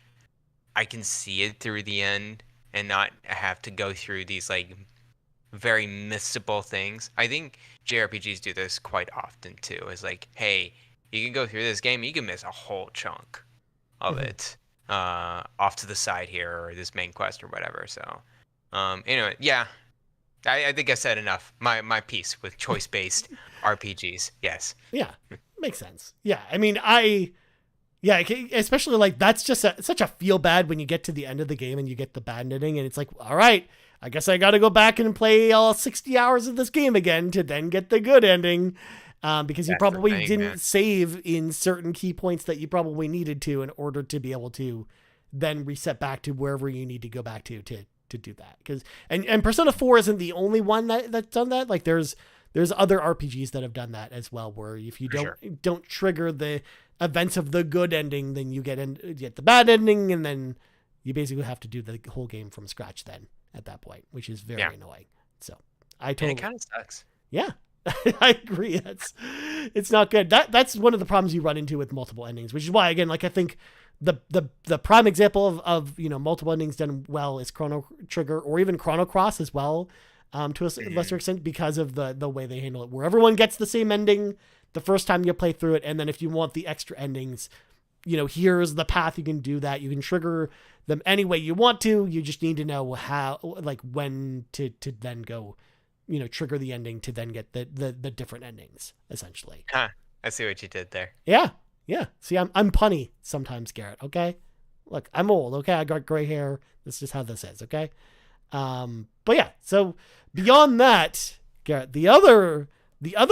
I can see it through the end and not have to go through these like very missable things. I think JRPGs do this quite often too. Is like, hey, you can go through this game, you can miss a whole chunk of Mm-hmm. it off to the side here, or this main quest or whatever. So, anyway, yeah, I think I said enough. My piece with choice-based RPGs. Yes. Yeah, makes sense. Yeah, I mean, yeah, especially like that's just such a feel bad when you get to the end of the game and you get the bad ending, and it's like, all right, I guess I got to go back and play all 60 hours of this game again to then get the good ending, because you That's the probably thing, man. didn't save in certain key points that you probably needed to in order to be able to then reset back to wherever you need to go back to do that. Because and Persona 4 isn't the only one that's done that. Like there's other RPGs that have done that as well, where if you For sure. don't trigger the events of the good ending, then you get the bad ending, and then you basically have to do the whole game from scratch then at that point, which is very Yeah. annoying. So I And it totally, kind of sucks. yeah, I agree. It's not good. That's one of the problems you run into with multiple endings, which is why, again, like I think the prime example of multiple endings done well is Chrono Trigger or even Chrono Cross as well, to a lesser extent, because of the way they handle it, where everyone gets the same ending the first time you play through it, and then if you want the extra endings, here's the path you can do that. You can trigger them any way you want to. You just need to know how, like when to then go, trigger the ending to then get the different endings, essentially. Huh. I see what you did there. Yeah. Yeah. See, I'm punny sometimes, Garrett. Okay. Look, I'm old. Okay. I got gray hair. This is just how this is. Okay. But yeah, so beyond that, Garrett, the other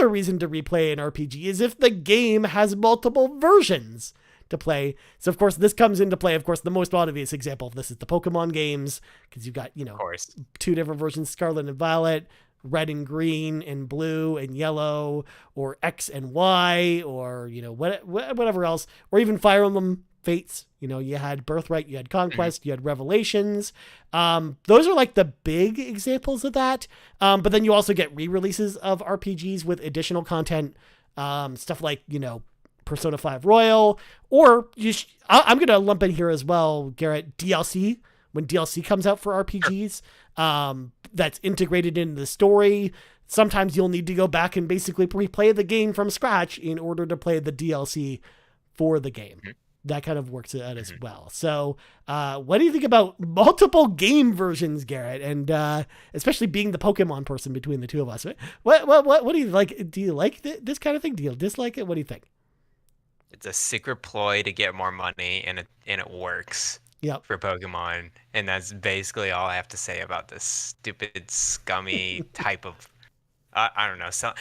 reason to replay an RPG is if the game has multiple versions to play. So of course this comes into play. Of course, the most obvious example of this is the Pokemon games, because you've got, Of course. two different versions, Scarlet and Violet, red and green and blue and yellow, or X and Y, or whatever else, or even Fire Emblem Fates. You had Birthright, you had Conquest, you had Revelations. Those are like the big examples of that. But then you also get re-releases of RPGs with additional content, stuff like Persona 5 Royal, or I'm going to lump in here as well, Garrett, DLC. When DLC comes out for RPGs, that's integrated into the story. Sometimes you'll need to go back and basically replay the game from scratch in order to play the DLC for the game. That kind of works out as well. So, what do you think about multiple game versions, Garrett? And especially being the Pokemon person between the two of us, what do you like? Do you like this kind of thing? Do you dislike it? What do you think? It's a secret ploy to get more money, and it works Yep. for Pokemon. And that's basically all I have to say about this stupid, scummy type of. I don't know. So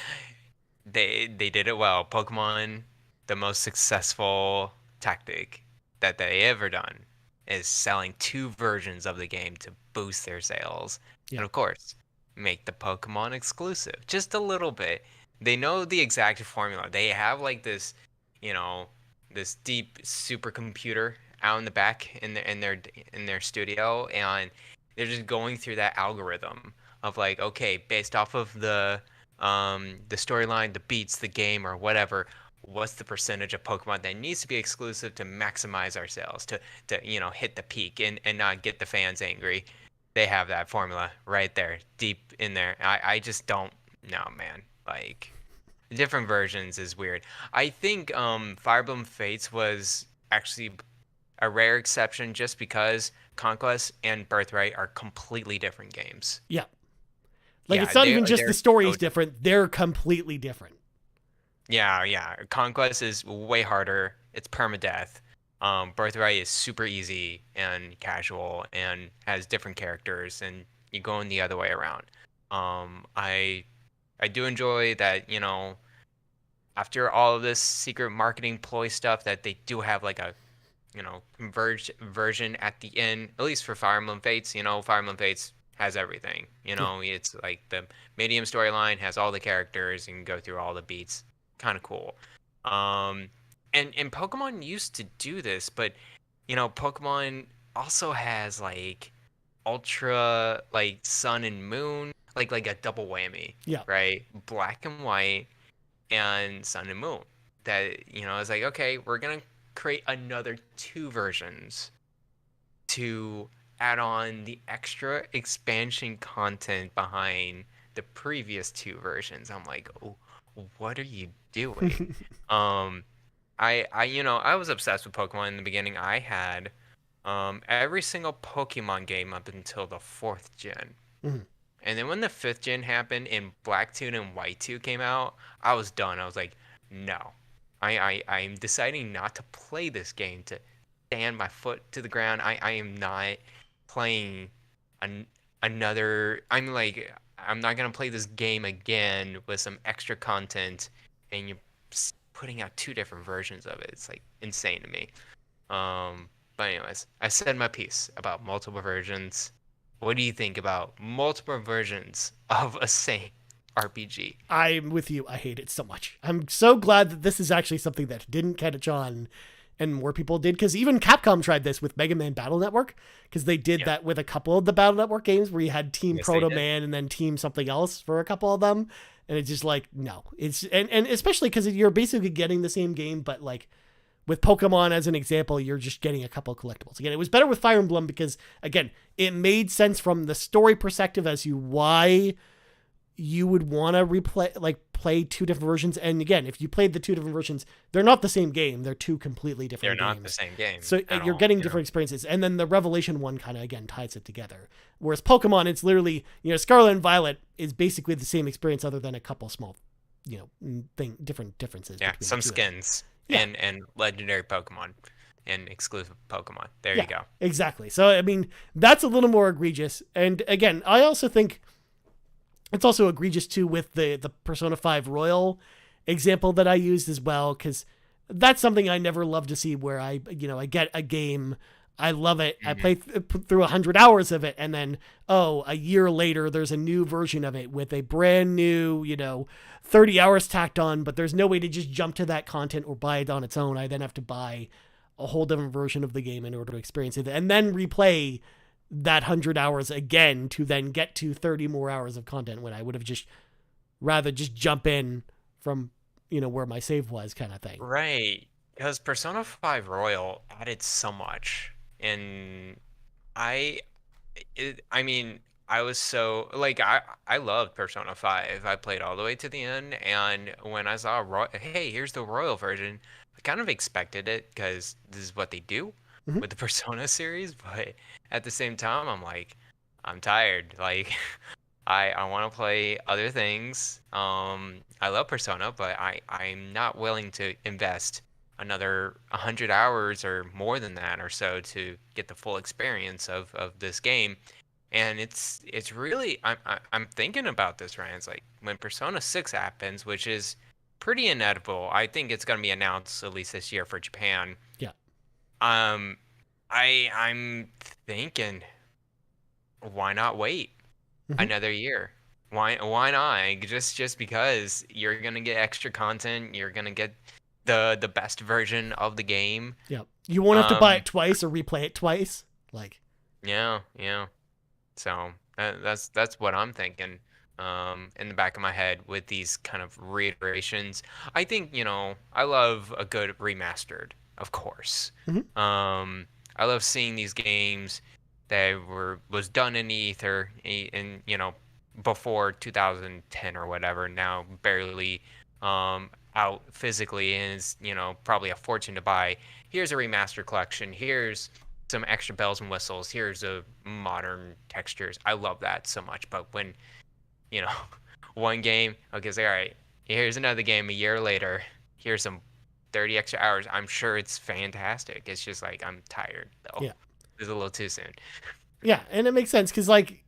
they did it well. Pokemon, the most successful tactic that they ever done is selling two versions of the game to boost their sales. And Yep. of course, make the Pokemon exclusive just a little bit. They know the exact formula. They have like this, you know, this deep supercomputer out in the back in their studio, and they're just going through that algorithm of like, okay, based off of the storyline, the beats, the game, or whatever, what's the percentage of Pokemon that needs to be exclusive to maximize our sales, to hit the peak and not get the fans angry. They have that formula right there, deep in there. I just don't know, man. Like different versions is weird. I think Fire Emblem Fates was actually a rare exception just because Conquest and Birthright are completely different games. Yep. Like it's Yeah, not they even just the they're story so is different; they're completely different. yeah. Conquest is way harder. It's permadeath. Birthright is super easy and casual and has different characters, and you go in the other way around. I do enjoy that, after all of this secret marketing ploy stuff, that they do have like a, converged version at the end, at least for Fire Emblem Fates. Fire Emblem Fates has everything. Yeah. It's like the medium storyline has all the characters and go through all the beats. Kind of cool. Um, and Pokemon used to do this, but Pokemon also has like Ultra, like Sun and Moon, like a double whammy, Yeah. right? Black and White and Sun and Moon. That it's like, okay, we're gonna create another two versions to add on the extra expansion content behind the previous two versions. I'm like, oh, what are you doing? Um, I was obsessed with Pokemon in the beginning. I had every single Pokemon game up until the fourth gen. Mhm. And then when the 5th gen happened and Black 2 and White 2 came out, I was done. I was like, no. I'm deciding not to play this game, to stand my foot to the ground. I am not playing another. I'm like, I'm not going to play this game again with some extra content and you're putting out 2 different versions of it. It's like insane to me. But anyways, I said my piece about multiple versions. What do you think about multiple versions of a same RPG? I'm with you. I hate it so much. I'm so glad that this is actually something that didn't catch on and more people did, because even Capcom tried this with Mega Man Battle Network, because they did that with a couple of the Battle Network games where you had Team Proto Man and then Team something else for a couple of them. And it's just like, no. It's and especially because you're basically getting the same game, but like with Pokemon as an example, you're just getting a couple of collectibles. Again, it was better with Fire Emblem because, again, it made sense from the story perspective as to why you would want to play 2 different versions. And again, if you played the 2 different versions, they're not the same game. They're 2 completely different games. They're not the same game. So you're getting different experiences. And then the Revelation one kind of, again, ties it together. Whereas Pokemon, it's literally, Scarlet and Violet is basically the same experience other than a couple small, different differences. Yeah, some skins. Yeah. And legendary Pokemon and exclusive Pokemon. There you go. Exactly. So, I mean, that's a little more egregious. And again, I also think it's also egregious too with the Persona 5 Royal example that I used as well, because that's something I never love to see, where I get a game, I love it, I play through 100 hours of it, and then, a year later, there's a new version of it with a brand new, 30 hours tacked on, but there's no way to just jump to that content or buy it on its own. I then have to buy a whole different version of the game in order to experience it, and then replay that 100 hours again to then get to 30 more hours of content, when I would have rather just jump in from, where my save was, kind of thing. Right. Because Persona 5 Royal added so much. And I was so, like, I loved Persona 5. I played all the way to the end, and when I saw, hey, here's the Royal version, I kind of expected it, because this is what they do with the Persona series, but at the same time, I'm like, I'm tired. Like, I want to play other things. I love Persona, but I'm not willing to invest another 100 hours or more than that or so to get the full experience of this game. And it's really, I'm thinking about this, Ryan. It's like when Persona 6 happens, which is pretty inevitable. I think it's going to be announced at least this year for Japan. Yeah. I'm thinking, why not wait another year? Why not? Just because you're gonna get extra content, you're gonna get the best version of the game. Yeah. You won't have to buy it twice or replay it twice. Like. Yeah. So that's what I'm thinking. In the back of my head with these kind of reiterations. I think, I love a good remastered, of course. I love seeing these games that was done in the ether in before 2010 or whatever, now barely out physically, and is probably a fortune to buy. Here's a remaster collection. Here's some extra bells and whistles. Here's a modern textures. I love that so much. But when one game, okay, it's like, all right, here's another game a year later. Here's some 30 extra hours. I'm sure it's fantastic. It's just like, I'm tired though. Yeah. It's a little too soon. Yeah, and it makes sense because, like,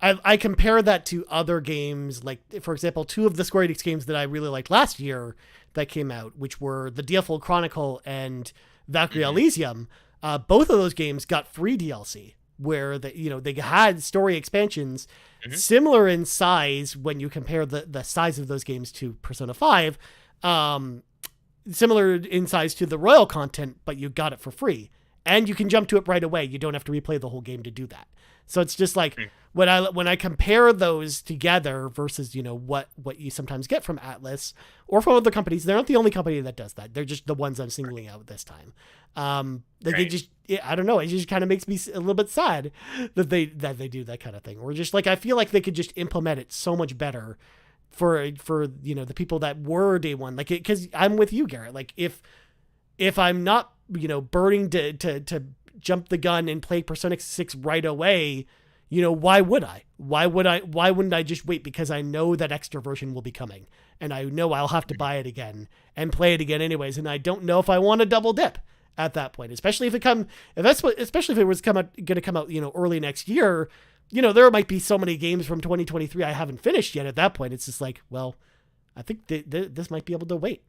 I compare that to other games, like, for example, 2 of the Square Enix games that I really liked last year that came out, which were The Diafol Chronicle and Valkyrie Elysium. Both of those games got free DLC, where they had story expansions similar in size when you compare the size of those games to Persona 5, similar in size to the Royal content, but you got it for free. And you can jump to it right away. You don't have to replay the whole game to do that. So it's just like when I compare those together versus, what you sometimes get from Atlas or from other companies, they're not the only company that does that. They're just the ones I'm singling out this time. They just, I don't know. It just kind of makes me a little bit sad that they do that kind of thing. Or just like, I feel like they could just implement it so much better for the people that were day one. Like, because I'm with you, Garrett. Like, if I'm not, burning to jump the gun and play Persona 6 right away, why would I? Why wouldn't I just wait? Because I know that extra version will be coming, and I know I'll have to buy it again and play it again anyways. And I don't know if I want to double dip at that point, especially if it was going to come out, early next year. There might be so many games from 2023 I haven't finished yet. At that point, it's just like, well, I think this might be able to wait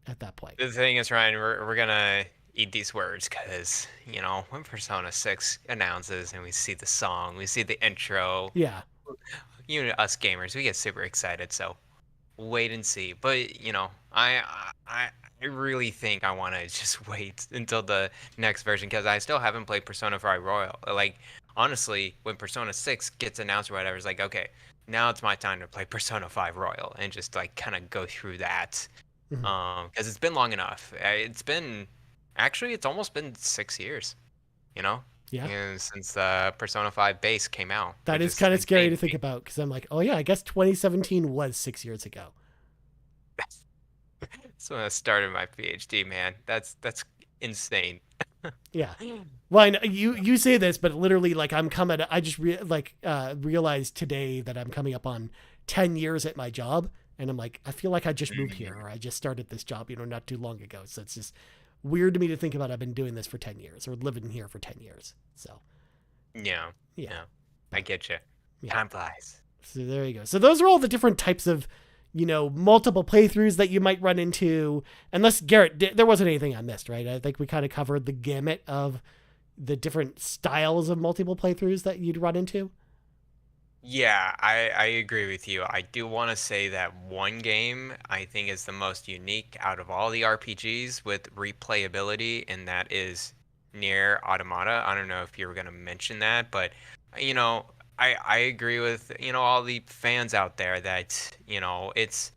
at that point. The thing is, Ryan, we're gonna eat these words because when Persona 6 announces and we see the song, we see the intro. Yeah. Us gamers, we get super excited. So wait and see. But I really think I want to just wait until the next version because I still haven't played Persona 5 Royal. Like, honestly, when Persona 6 gets announced or whatever, it's like, okay, now it's my time to play Persona 5 Royal and just like kind of go through that. Because it's been long enough. It's almost been 6 years, since Persona 5 base came out. That is kind of scary to think about because I'm like, oh yeah, I guess 2017 was 6 years ago. That's when I started my PhD, man. That's insane. Yeah. Well, you say this, but literally, like, I just realized today that I'm coming up on 10 years at my job. And I'm like, I feel like I just moved here or I just started this job, not too long ago. So it's just weird to me to think about I've been doing this for 10 years or living here for 10 years. So. Yeah. I get you. Yeah. Time flies. So there you go. So those are all the different types of, multiple playthroughs that you might run into. Unless, Garrett, there wasn't anything I missed, right? I think we kind of covered the gamut of the different styles of multiple playthroughs that you'd run into. Yeah, I agree with you. I do want to say that one game I think is the most unique out of all the RPGs with replayability, and that is Nier Automata. I don't know if you were going to mention that, but I agree with all the fans out there that it's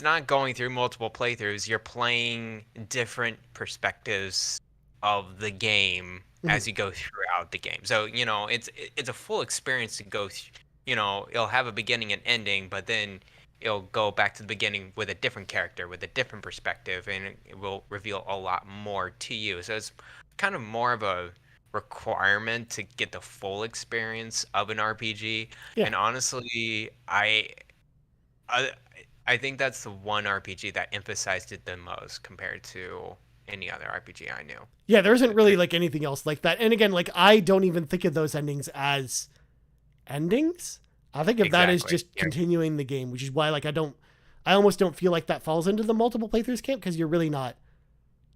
not going through multiple playthroughs. You're playing different perspectives of the game as you go throughout the game. So, it's a full experience to go through. It'll have a beginning and ending, but then it'll go back to the beginning with a different character, with a different perspective, and it will reveal a lot more to you. So it's kind of more of a requirement to get the full experience of an RPG. Yeah. And honestly, I think that's the one RPG that emphasized it the most compared to any other RPG I knew. Yeah, there isn't really like anything else like that. And again, like I don't even think of those endings as endings. I think of that as just continuing the game, which is why like I almost don't feel like that falls into the multiple playthroughs camp because you're not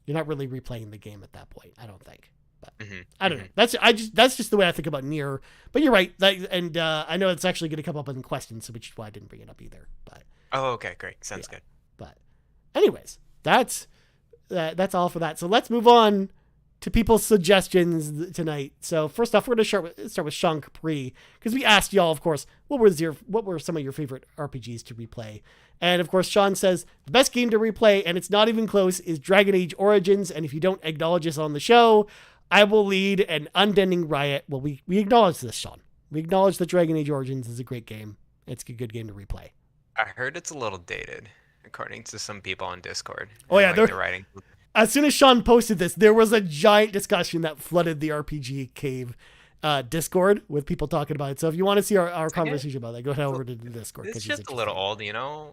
really replaying the game at that point. I don't think. But I don't know. That's just the way I think about Nier. But you're right. And I know it's actually going to come up in questions, which is why I didn't bring it up either. But okay, great. Sounds good. But anyways, that's all for that. So let's move on to people's suggestions tonight. So first off, we're going to start with Sean Capri because we asked y'all, of course, what were some of your favorite RPGs to replay? And of course, Sean says the best game to replay, and it's not even close, is Dragon Age Origins. And if you don't acknowledge us on the show, I will lead an unending riot. Well, we acknowledge this, Sean. We acknowledge that Dragon Age Origins is a great game. It's a good game to replay. I heard it's a little dated, according to some people on Discord. Oh yeah, they're writing. As soon as Sean posted this, there was a giant discussion that flooded the RPG Cave Discord with people talking about it. So if you want to see our conversation about that, go head over to the Discord. It's just a little old,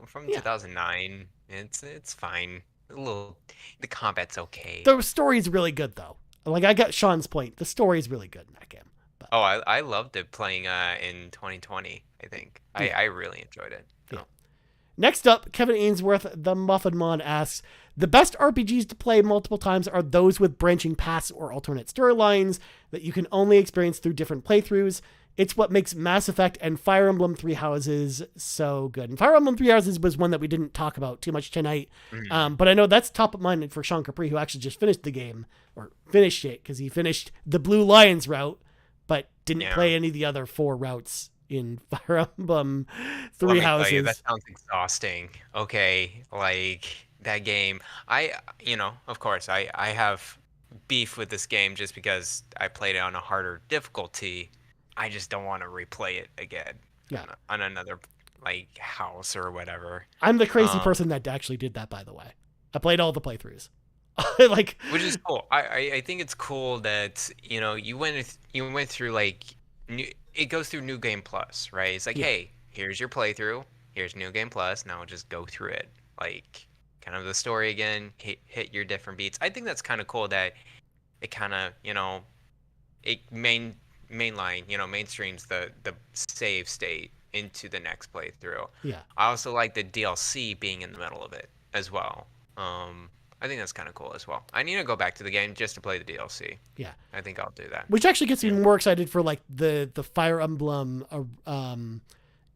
from 2009. It's fine. The combat's okay. The story's really good though. Like I got Sean's point. The story's really good in that game. But. Oh, I loved it playing in 2020. I think I really enjoyed it. Yeah. Next up, Kevin Ainsworth, the Muffin Mon asks, the best RPGs to play multiple times are those with branching paths or alternate storylines that you can only experience through different playthroughs. It's what makes Mass Effect and Fire Emblem Three Houses so good. And Fire Emblem Three Houses was one that we didn't talk about too much tonight. But I know that's top of mind for Sean Capri, who actually just finished the game, or finished it, because he finished the Blue Lions route, but didn't play any of the other 4 routes in Fire Emblem Three Houses. Tell you, that sounds exhausting. Okay, like that game. Of course, I have beef with this game just because I played it on a harder difficulty. I just don't want to replay it again on another house or whatever. I'm the crazy person that actually did that, by the way. I played all the playthroughs. Which is cool. I think it's cool that you went through it goes through New Game Plus, right? It's like, Yeah. hey, here's your playthrough. Here's New Game Plus. Now just go through it. Like, kind of the story again. Hit your different beats. I think that's kind of cool that it kind of, it mainline, mainstreams the save state into the next playthrough. Yeah. I also like the DLC being in the middle of it as well. I think that's kind of cool as well. I need to go back to the game just to play the DLC. Yeah. I think I'll do that. Which actually gets me Yeah. more excited for like the Fire Emblem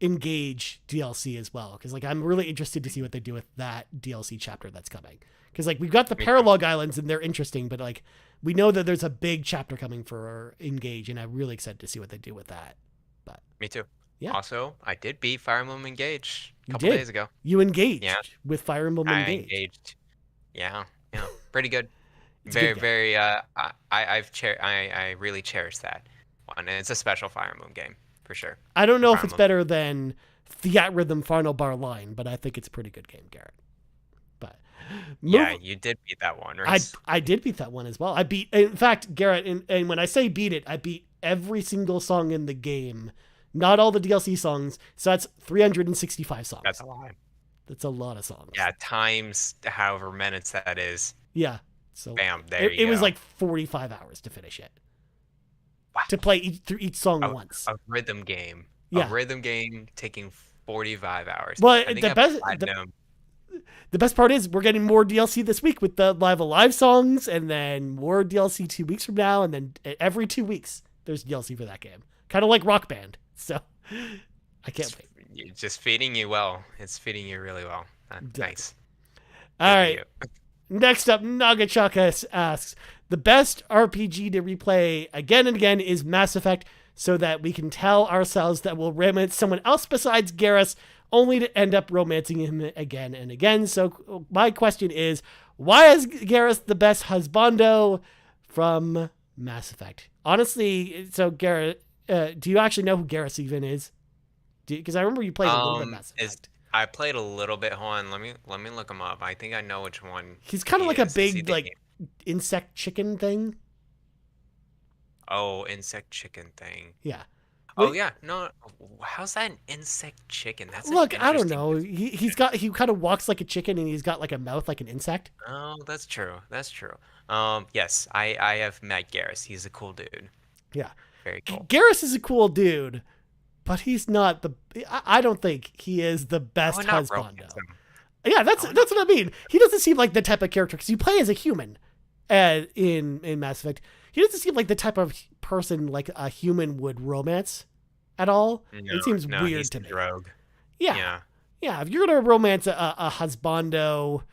Engage DLC as well, because like I'm really interested to see what they do with that DLC chapter that's coming. Because like we've got the Paralog Islands and they're interesting, but like we know that there's a big chapter coming for Engage, and I'm really excited to see what they do with that. But Me too. yeah. Also, I did beat Fire Emblem Engage a You couple did. days ago. You engaged Yeah, with Fire Emblem I Engage. engaged. Yeah, pretty good. It's a Very, good game. very. I really cherish that one, and it's a special Fire Emblem game for sure. I don't know Fire if it's Emblem. better than Fiat Rhythm Final Bar Line, but I think it's a pretty good game, Garrett. But Yeah, you did beat that one, right? I did beat that one as well. I beat, in fact, Garrett, and when I say beat it, I beat every single song in the game, not all the DLC songs. So that's 365 songs. That's a lot. That's a lot of songs. Yeah, times however minutes that is. Yeah. So Bam, there you it go. was like 45 hours to finish it. Wow. To play through each song once. A rhythm game. Yeah. A rhythm game taking 45 hours. Well, I think the best part is we're getting more DLC this week with the Live Alive songs, and then more DLC 2 weeks from now, and then every 2 weeks there's DLC for that game. Kind of like Rock Band. So I can't wait. It's just feeding you well. It's feeding you really well. Nice. All right. Next up, Nagachaka asks, the best RPG to replay again and again is Mass Effect, so that we can tell ourselves that we'll romance someone else besides Garrus, only to end up romancing him again and again. So my question is, why is Garrus the best husbando from Mass Effect? Honestly, so Garrett, do you actually know who Garrus even is? Because I remember you played a little bit of Mass Effect. I played a little bit. Hold on, let me look him up. I think I know which one. He's kind of like a big like insect chicken thing. Oh, insect chicken thing. Yeah. Oh yeah, no. How's that an insect chicken? That's look. I don't know. He kind of walks like a chicken, and he's got like a mouth like an insect. Oh, that's true. That's true. Yes, I have met Garrus. He's a cool dude. Yeah. Very cool. Garrus is a cool dude, but he's not the. I don't think he is the best husbando. Yeah, that's what I mean. He doesn't seem like the type of character, because you play as a human, in Mass Effect. He doesn't seem like the type of person like a human would romance at all. It seems weird to me. Rogue. Yeah. If you're gonna romance a husbando,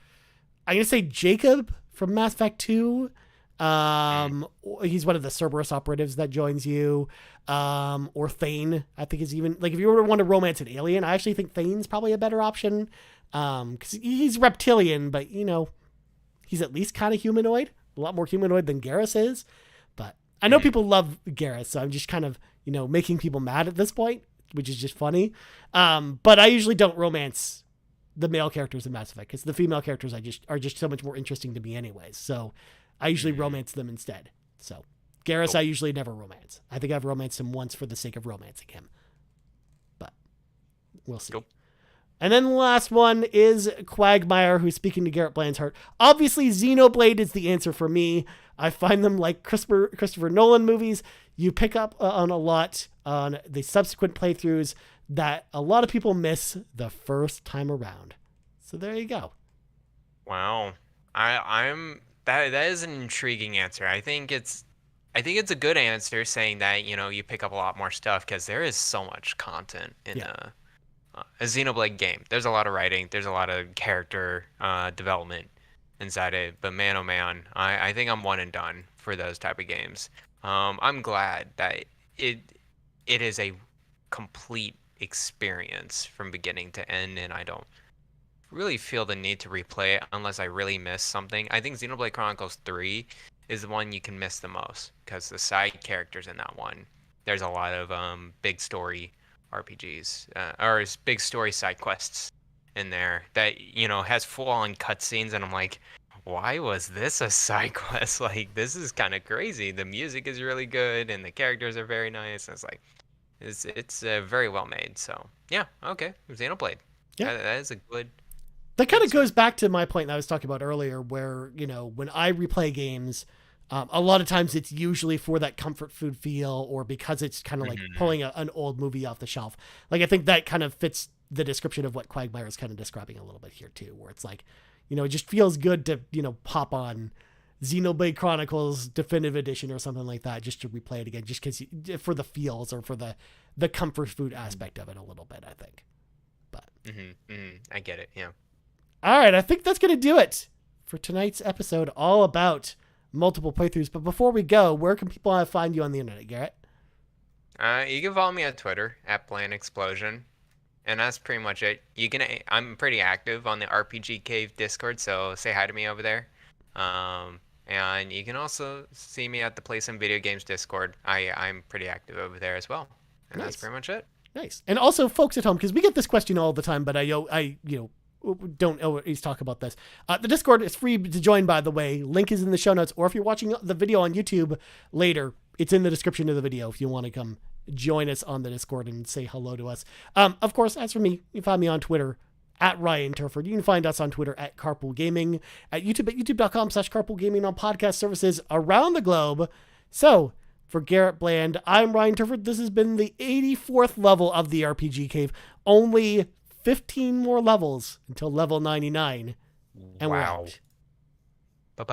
I'm gonna say Jacob from Mass Effect 2. He's one of the Cerberus operatives that joins you. Or Thane, I think is even like, if you were to want to romance an alien, I actually think Thane's probably a better option. Because he's reptilian, but he's at least kind of humanoid, a lot more humanoid than Garrus is. But I know people love Garrus, so I'm just kind of making people mad at this point, which is just funny. But I usually don't romance the male characters in Mass Effect, because the female characters are just so much more interesting to me anyways. So I usually romance them instead. So Garrus, I usually never romance. I think I've romanced him once for the sake of romancing him, but we'll see. Cool. And then the last one is Quagmire, who's speaking to Garrett Bland's heart. Obviously, Xenoblade is the answer for me. I find them like Christopher Nolan movies. You pick up on a lot on the subsequent playthroughs that a lot of people miss the first time around. So there you go. Wow. That is an intriguing answer. I think it's a good answer, saying that, you pick up a lot more stuff, because there is so much content in a Xenoblade game. There's a lot of writing. There's a lot of character development inside it. But man, oh man, I think I'm one and done for those type of games. I'm glad that it is a complete experience from beginning to end, and I don't really feel the need to replay it unless I really miss something. I think Xenoblade Chronicles 3 is the one you can miss the most, because the side characters in that one, there's a lot of big story RPGs or big story side quests in there that has full on cutscenes, and I'm like, why was this a side quest? Like, this is kind of crazy. The music is really good, and the characters are very nice. And it's like, it's very well made. So yeah, okay, Xenoblade. Yeah. That is a good. That kind of goes back to my point that I was talking about earlier, where, you know, when I replay games, a lot of times it's usually for that comfort food feel, or because it's kind of like pulling an old movie off the shelf. Like, I think that kind of fits the description of what Quagmire is kind of describing a little bit here too, where it's like, you know, it just feels good to, you know, pop on Xenoblade Chronicles Definitive Edition or something like that, just to replay it again, just because for the feels or for the comfort food aspect of it a little bit, I think. But I get it. Yeah. All right, I think that's going to do it for tonight's episode, all about multiple playthroughs. But before we go, where can people find you on the internet, Garrett? You can follow me on Twitter at PlanExplosion, and that's pretty much it. I'm pretty active on the RPG Cave Discord, so say hi to me over there. And you can also see me at the Play Some Video Games Discord. I'm pretty active over there as well, and That's pretty much it. Nice. And also, folks at home, because we get this question all the time, but I don't always talk about this. The Discord is free to join, by the way. Link is in the show notes, or if you're watching the video on YouTube later, it's in the description of the video if you want to come join us on the Discord and say hello to us. Of course, as for me, you can find me on Twitter at Ryan Turford. You can find us on Twitter at Carpool Gaming, at YouTube at youtube.com/Carpool Gaming, on podcast services around the globe. So, for Garrett Bland, I'm Ryan Turford. This has been the 84th level of the RPG Cave. Only 15 more levels until level 99. And we're out. Bye-bye.